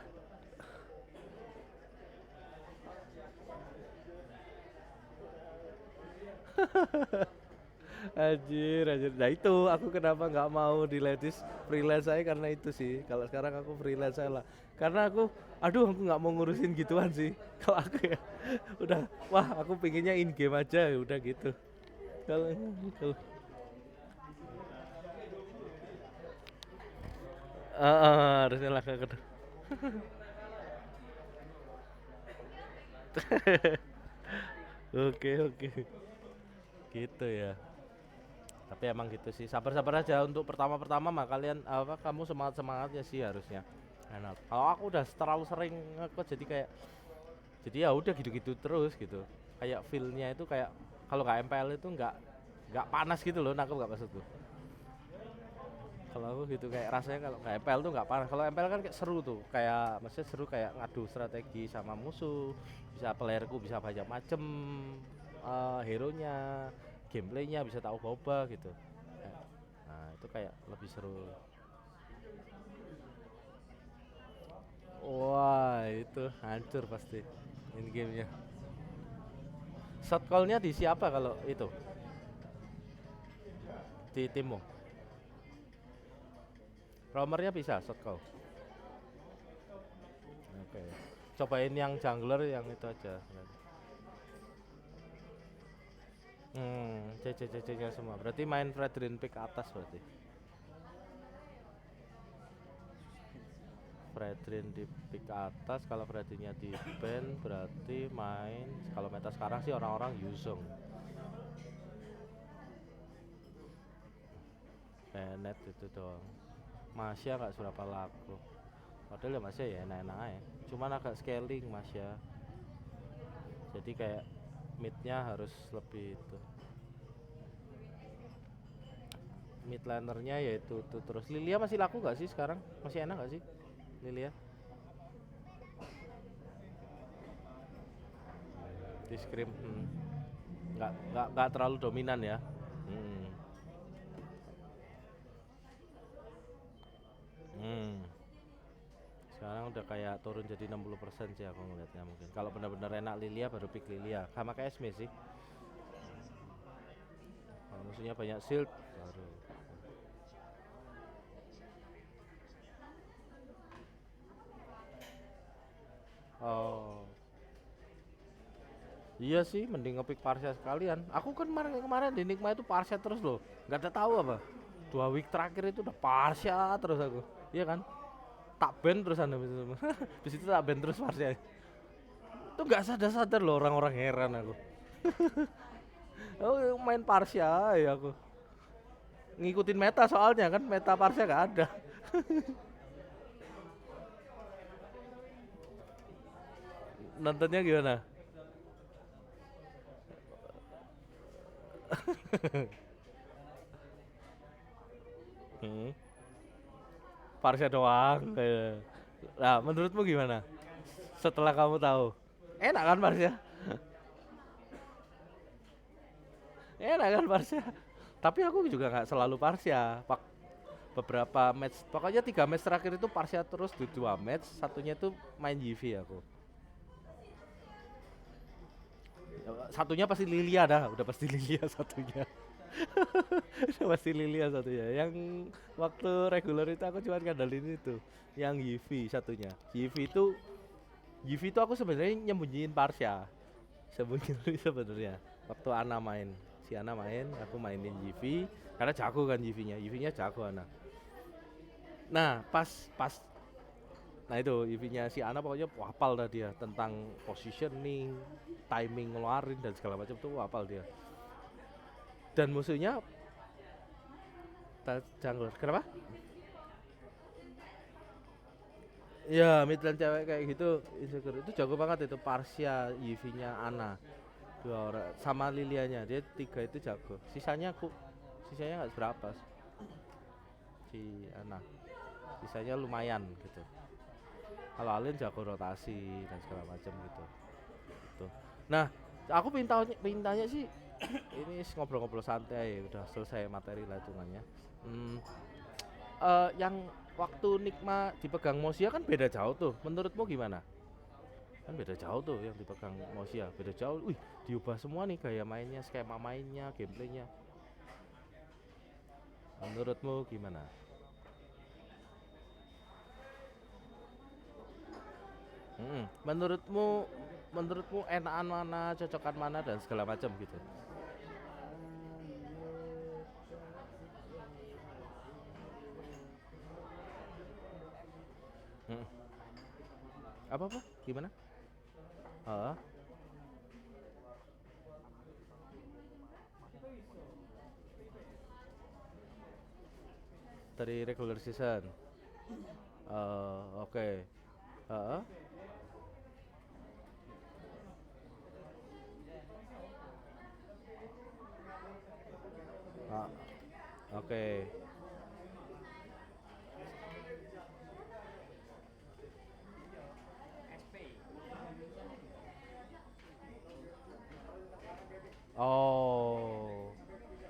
Anjir, anjir. Nah itu aku kenapa nggak mau di Ledis freelance saya karena itu sih. Kalau sekarang aku freelance saya lah. Karena aku nggak mau ngurusin gituan sih. Kalau aku ya, udah, wah aku pinginnya in game aja, ya udah gitu. Kalau kalau harusnya lah ke Oke oke, gitu ya. Tapi emang gitu sih, sabar-sabar aja untuk pertama-pertama mah kalian apa kamu semangat-semangatnya sih harusnya. Enak. Kalau aku udah terlalu sering ngekot jadi ya udah gitu-gitu terus gitu. Kayak feel-nya itu kayak kalau nggak MPL itu nggak panas gitu loh, nangkep nggak maksudku? Kalau aku gitu kayak rasanya kalau nggak MPL tuh nggak panas. Kalau MPL kan kayak seru tuh, kayak maksudnya seru kayak ngadu strategi sama musuh, bisa playerku bisa banyak macem, hero-nya, gameplaynya bisa tahu boba gitu. Nah itu kayak lebih seru. Wah itu hancur pasti in gamenya. Shot call-nya di siapa kalau itu di timmu? Roamernya bisa shot call. Oke. Cobain yang jungler yang itu aja. CC-CC-nya semua. Berarti main Fredrin pick atas berarti. Fredrin di pick atas, kalau Fredrinnya di ban berarti main kalau meta sekarang sih orang-orang Yuzong. Bennett itu doang. Masya nggak seberapa laku. Padahal ya Masya ya enak-enak aja. Cuman agak scaling Masya. Jadi kayak midnya harus lebih itu. Mid lanernya yaitu tuh terus. Lilia masih laku gak sih sekarang? Masih enak gak sih Lilia? Di scrim nggak terlalu dominan ya. Hmm. Hmm. Sekarang udah kayak turun jadi 60% sih aku ngeliatnya mungkin. Kalau benar-benar enak Lilia baru pick Lilia. Sama kayak Esme sih. Kalau musuhnya banyak shield baru. Oh. Iya sih, mending ngepick Parsha sekalian. Aku kan kemarin di Nikma itu Parsha terus loh. Nggak ada tahu apa. 2 week terakhir itu udah Parsha terus aku. Iya kan? tak ban terus habis itu tak ban terus Parsia. Itu nggak sadar-sadar loh orang-orang, heran aku. Oh, main Parsia ya aku. Ngikutin meta soalnya kan meta Parsia nggak ada. Nontonnya gimana? Hmm. Parsia doang. Nah, menurutmu gimana? Setelah kamu tahu, enak kan Parsia? Enak kan Parsia? Tapi aku juga nggak selalu Parsia. Beberapa match, pokoknya 3 match terakhir itu Parsia terus di 2 match, satunya itu main GV aku. Satunya pasti Lilia dah, udah pasti Lilia satunya. Udah pasti Lilia satunya. Yang waktu regular itu aku cuma ngandalin itu. Yang GV satunya. GV itu aku sebenarnya nyembunyiin Parsia. Sembunyi sebenarnya. Waktu Ana main, si Ana main, aku mainin GV karena jago kan GV-nya. GV-nya jago Ana. Nah, pas pas nah itu EV-nya si Ana pokoknya hafal dah dia tentang positioning, timing ngeluarin dan segala macam tuh hafal dia. Dan musuhnya jungler. Kenapa? Ya, mid lane cewek kayak gitu insecure. Itu jago banget itu Parsia, EV-nya Ana. 2 orang sama Lilianya. Dia 3 itu jago. Sisanya nggak seberapa si Ana. Sisanya lumayan gitu. Kalau Alien jago rotasi dan segala macam gitu. Gitu. Nah, aku pengen tanya sih, ini ngobrol-ngobrol santai, udah selesai materi lah hitungannya. Yang waktu Nikma dipegang Mosia kan beda jauh tuh. Menurutmu gimana? Kan beda jauh tuh yang dipegang Mosia, beda jauh. Wih, diubah semua nih gaya mainnya, skema mainnya, gameplaynya. Menurutmu gimana? Menurutmu enakan mana, cocokan mana dan segala macam gitu. Mm. Apa? Gimana? Ah, dari regular season. Oke. Ah, ah, oke. Oh,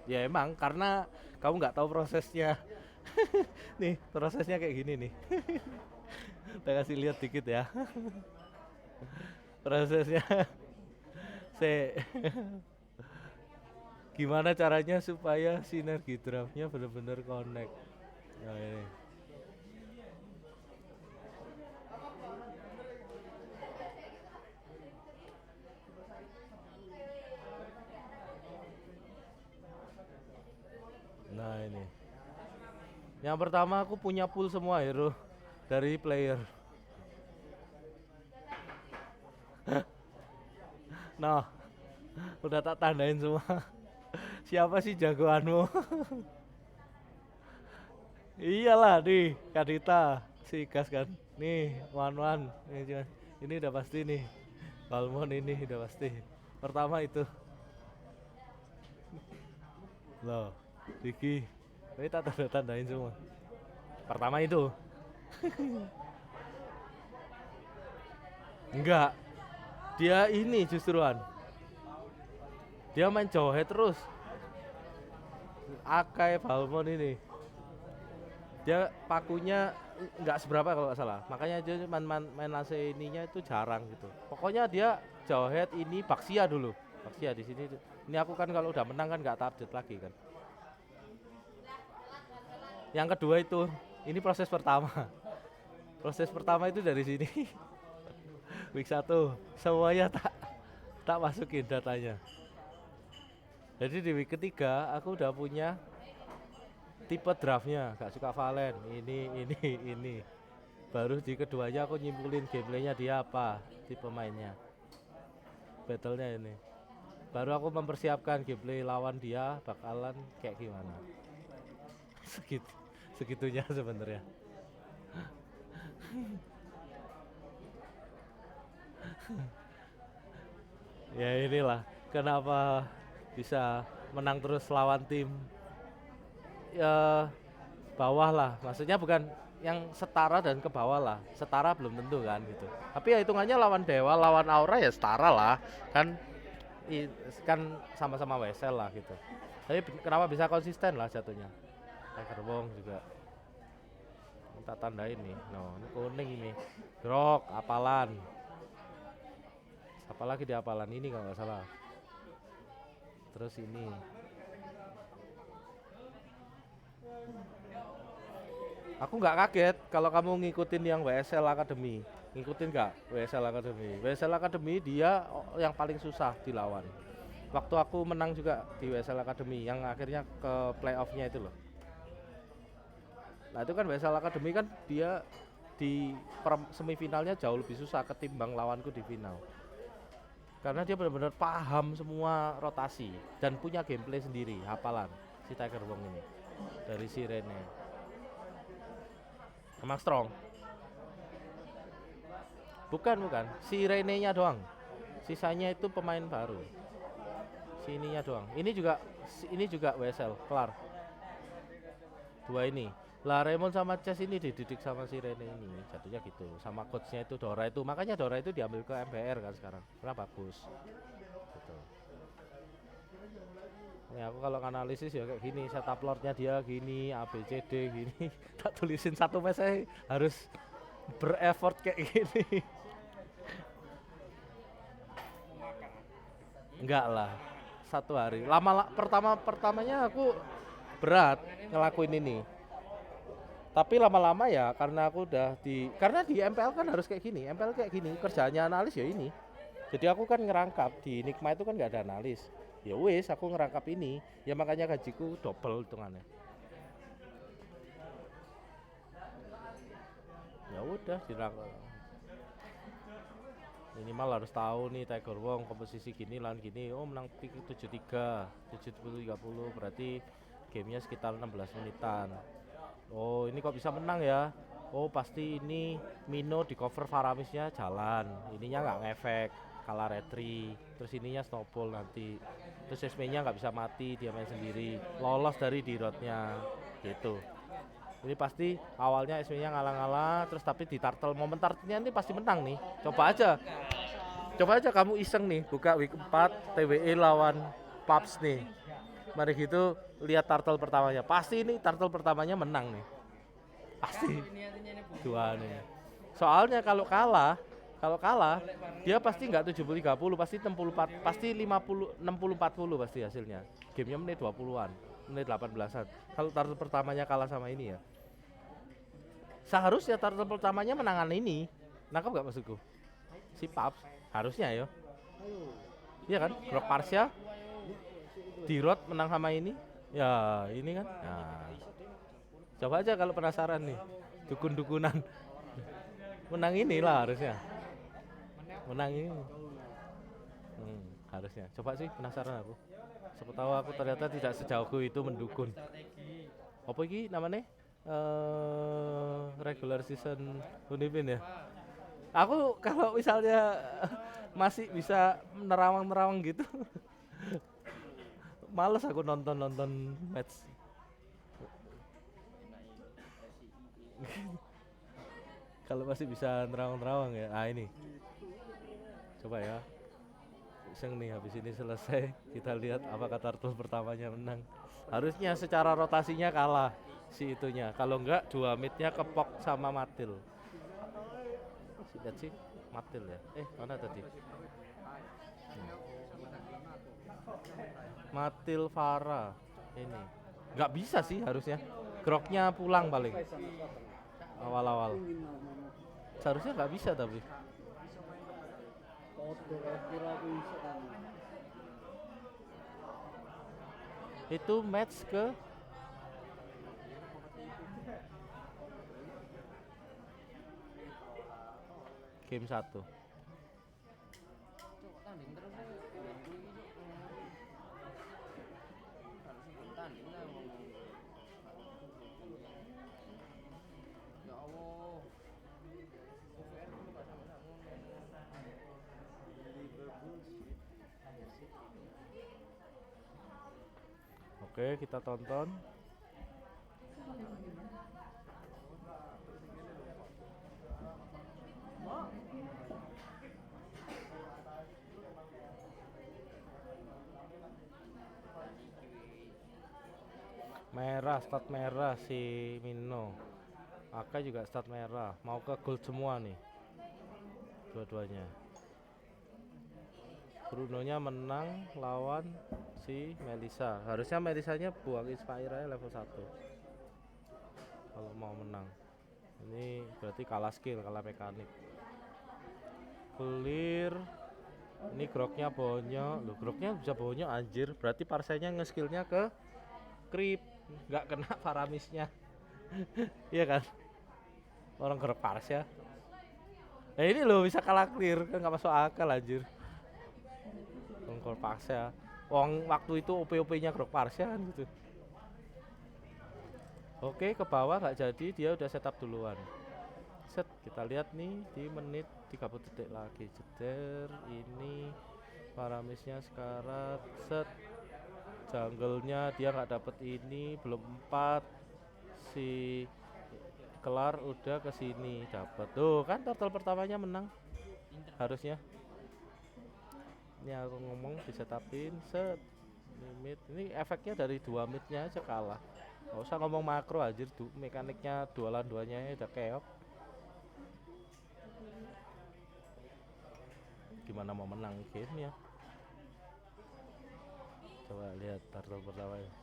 ya emang karena kamu nggak tahu prosesnya. Nih, prosesnya kayak gini nih. Kita kasih lihat dikit ya. Prosesnya. Se Gimana caranya supaya sinergi draftnya benar-benar connect. Nah, ini. Nah, ini. Yang pertama aku punya pool semua hero dari player. Nah, udah tak tandain semua. Siapa sih jagoanmu? Iyalah nih, Kadita, si Gas kan. Nih, Wan. Ini udah pasti nih. Balmon ini udah pasti. Pertama itu. Loh, Diki. Ini tak tandain semua. Pertama itu. Enggak. Dia ini justruan. Dia main Jawhead terus. Akai Balmon ini. Dia pakunya nggak seberapa kalau nggak salah, makanya dia main lase ininya itu jarang gitu. Pokoknya dia Jawhead ini Baxia dulu, Baxia di sini. Ini aku kan kalau udah menang kan nggak update lagi kan. Yang kedua itu, ini proses pertama. Proses pertama itu dari sini. Week 1 semuanya tak masukin datanya. Jadi di week ketiga aku udah punya tipe draftnya, gak suka Valen ini. Baru di keduanya aku nyimpulin gameplaynya dia apa, tipe mainnya, battlenya ini. Baru aku mempersiapkan gameplay lawan dia bakalan kayak gimana. Segitu, segitunya sebenarnya. Ya inilah kenapa bisa menang terus lawan tim ya bawah lah, maksudnya bukan yang setara dan ke bawah lah, setara belum tentu kan gitu, tapi ya hitungannya lawan Dewa lawan Aura ya setara lah kan, kan sama-sama WSL lah gitu, tapi kenapa bisa konsisten lah jatuhnya. Tiger Wong juga minta tandain nih, no ini kuning ini grok apalan, apalagi di apalan ini kalau nggak salah, terus ini aku nggak kaget kalau kamu ngikutin yang WSL Academy. Ngikutin nggak WSL Academy? WSL Academy dia yang paling susah dilawan. Waktu aku menang juga di WSL Academy yang akhirnya ke playoff-nya itu loh. Nah itu kan WSL Academy kan dia di semifinalnya jauh lebih susah ketimbang lawanku di final. Karena dia benar-benar paham semua rotasi dan punya gameplay sendiri, hafalan si Tiger Wong ini dari si Rene. Emang strong? Bukan. Si Rene-nya doang. Sisanya itu pemain baru. Si ininya doang. Ini juga WSL, kelar. Dua ini. Lah Raymond sama Chess ini dididik sama si Rene ini. Jatuhnya gitu. Sama coachnya itu Dora itu. Makanya Dora itu diambil ke MBR kan sekarang. Karena bagus. Gitu. Ya aku kalau analisis ya kayak gini, setup lordnya dia gini, ABCD gini. Tak tulisin satu mes saya harus bereffort kayak gini. Enggak lah, satu hari. Pertamanya aku berat ngelakuin ini. Tapi lama-lama ya karena aku udah karena di MPL kan harus kayak gini. MPL kayak gini, kerjanya analis ya ini. Jadi aku kan ngerangkap di Nikma itu kan nggak ada analis. Ya wes, aku ngerangkap ini. Ya makanya gajiku double hitungannya. Ya udah dirangkap. Minimal harus tahu nih Tiger Wong komposisi gini lan gini, oh menang 73 70-30 berarti gamenya sekitar 16 menitan. Oh ini kok bisa menang ya, oh pasti ini Mino di cover Faramisnya jalan, ininya nggak ngefek kalah retri, terus ininya snowball nanti, terus Esme nya nggak bisa mati, dia main sendiri lolos dari dirotnya gitu. Ini pasti awalnya SW-nya ngalah-ngalah, terus tapi di turtle momen turtle-nya ini pasti menang nih. Coba aja kamu iseng nih, buka week 4 TWE lawan Paps nih. Mari gitu lihat turtle pertamanya. Pasti ini turtle pertamanya menang nih. Pasti. Dua nih. Soalnya kalau kalah dia pasti nggak 70-30, pasti 64, pasti 50 60-40 pasti hasilnya. Gamenya menit 20-an, menit 18-an. Kalau turtle pertamanya kalah sama ini ya. Seharusnya turtle pertamanya menangan ini. Nangkap nggak maksudku? Si Paps harusnya ya. Iya kan? Grok Parsha Dirot menang sama ini. Ya, ini kan. Nah, coba aja kalau penasaran nih. Dukun-dukunan. Menang inilah harusnya. Menang ini. Harusnya. Coba sih penasaran aku. Siapa tahu aku ternyata tidak sejauhku itu mendukun. Apa ini namanya? Regular season Unipin ya. Aku kalau misalnya masih bisa nerawang-nerawang gitu, males aku nonton match. Kalau masih bisa nerawang-nerawang ya. Ah ini. Coba ya. Iseng nih habis ini selesai kita lihat apakah turtle pertamanya menang. Harusnya secara rotasinya kalah si itunya. Kalau enggak dua midnya kepok sama Matil. Lihat sih Matil ya. Mana tadi? Matil Farah ini. Nggak bisa sih harusnya. Groknya pulang paling. Awal-awal. Seharusnya nggak bisa tapi. Itu match ke game 1. Cuk, tanding terus nih. Minggu ini cuk. Harus sebelum tanding lah ngomong. Ya Allah. UVR dulu gak sama-sama Oke, kita tonton. Merah, start merah si Mino. Aka juga start merah. Mau ke gold semua nih. Dua-duanya. Brunonya menang lawan si Melisa. Harusnya Melisanya buang Inspire level 1. Kalau mau menang. Ini berarti kalah skill, kalah mekanik. Clear. Ini groknya bonyok. Loh, groknya bisa bonyok anjir. Berarti parsenya nge-skillnya ke creep, nggak kena Faramisnya. Iya kan? Orang grok parse ya. Nah ini loh bisa kalah clear, kan nggak masuk akal anjir. Orang grok parse ya. Wong waktu itu OP-OP-nya grok parse kan gitu. Oke, ke bawah nggak jadi, dia udah setup duluan. Set, kita lihat nih di menit 30 detik lagi. Jeder, ini Faramisnya sekarat. Set, jungle-nya dia nggak dapet ini, belum 4. Si kelar udah ke sini dapat. Tuh kan turtle pertamanya menang. Harusnya. Ini aku ngomong disetapin set limit. Ini efeknya dari 2 midnya aja kalah. Gak usah ngomong makro anjir, mekaniknya dualan duanya udah keok. Gimana mau menang gamenya? Coba lihat turtle pertamanya.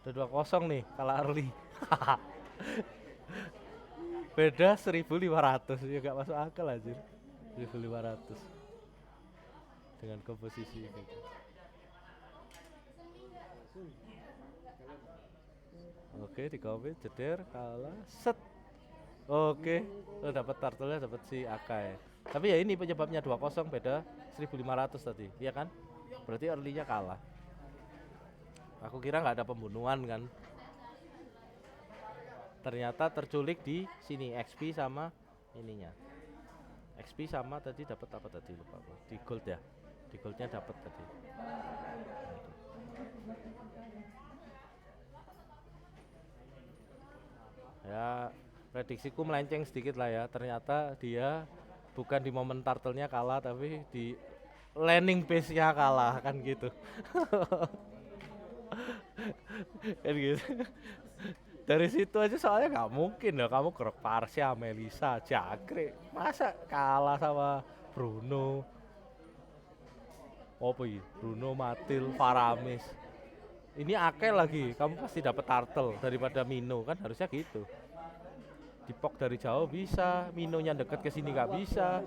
Udah 2-0 nih, kalah early. Beda 1.500 ya, gak masuk akal anjir. 1.500 dengan komposisi gitu. Oke, di komen jeder kalah set. Oke, dapat turtle-nya, dapat si Akai. Tapi ya ini penyebabnya 2-0 beda 1.500 tadi, iya kan? Berarti early-nya kalah. Aku kira nggak ada pembunuhan kan. Ternyata terculik di sini XP sama ininya. XP sama tadi dapat apa tadi lupa aku. Di gold ya. Di goldnya dapat tadi. Ya, prediksiku melenceng sedikit lah ya. Ternyata dia bukan di momen turtle-nya kalah tapi di landing base-nya kalah kan gitu. Kan gitu. Dari situ aja soalnya nggak mungkin lah kamu grok Parsia, Melisa, Jagre, masa kalah sama Bruno, apa ini? Bruno, Matil, Faramis. Ini Akel lagi, kamu pasti dapat turtle daripada Mino kan harusnya gitu. Dipok dari jauh bisa, Minonya deket ke sini nggak bisa,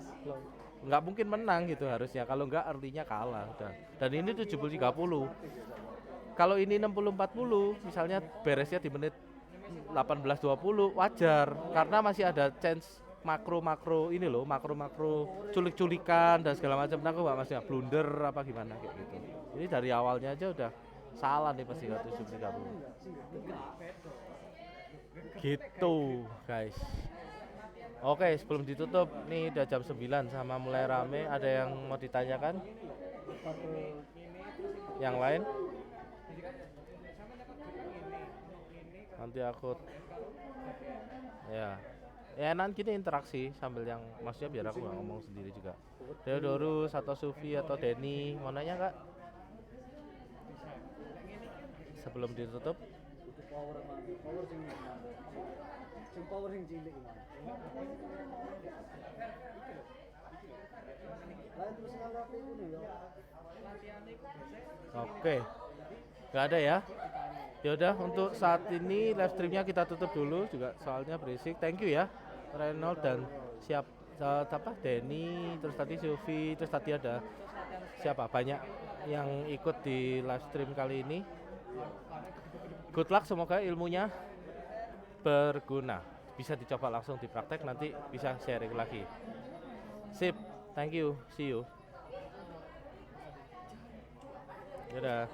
nggak mungkin menang gitu harusnya. Kalau nggak early-nya kalah udah. Dan ini 70-30. Kalau ini 60-40, misalnya beresnya di menit 18-20 wajar karena masih ada chance makro ini loh, makro culik-culikan dan segala macam. Nah, aku nggak masih blunder apa gimana kayak gitu. Ini dari awalnya aja udah salah nih pasti 70-30. Gitu guys. Oke, sebelum ditutup nih udah jam 9 sama mulai rame. Ada yang mau ditanyakan? Yang lain? Nanti aku ya enak gini interaksi sambil yang maksudnya biar aku nggak ngomong sendiri juga. Theodorus atau Sufi atau Denny mau nanya kak? Sebelum ditutup? Power sing cilik Oke. Nggak ada ya? Ya udah untuk saat ini live streamnya kita tutup dulu juga soalnya berisik. Thank you ya Reynold dan siapa Denny, terus tadi Sufi, terus tadi ada siapa banyak yang ikut di live stream kali ini. Good luck, semoga ilmunya berguna. Bisa dicoba langsung dipraktek, nanti bisa sharing lagi. Sip, thank you, see you. Dadah.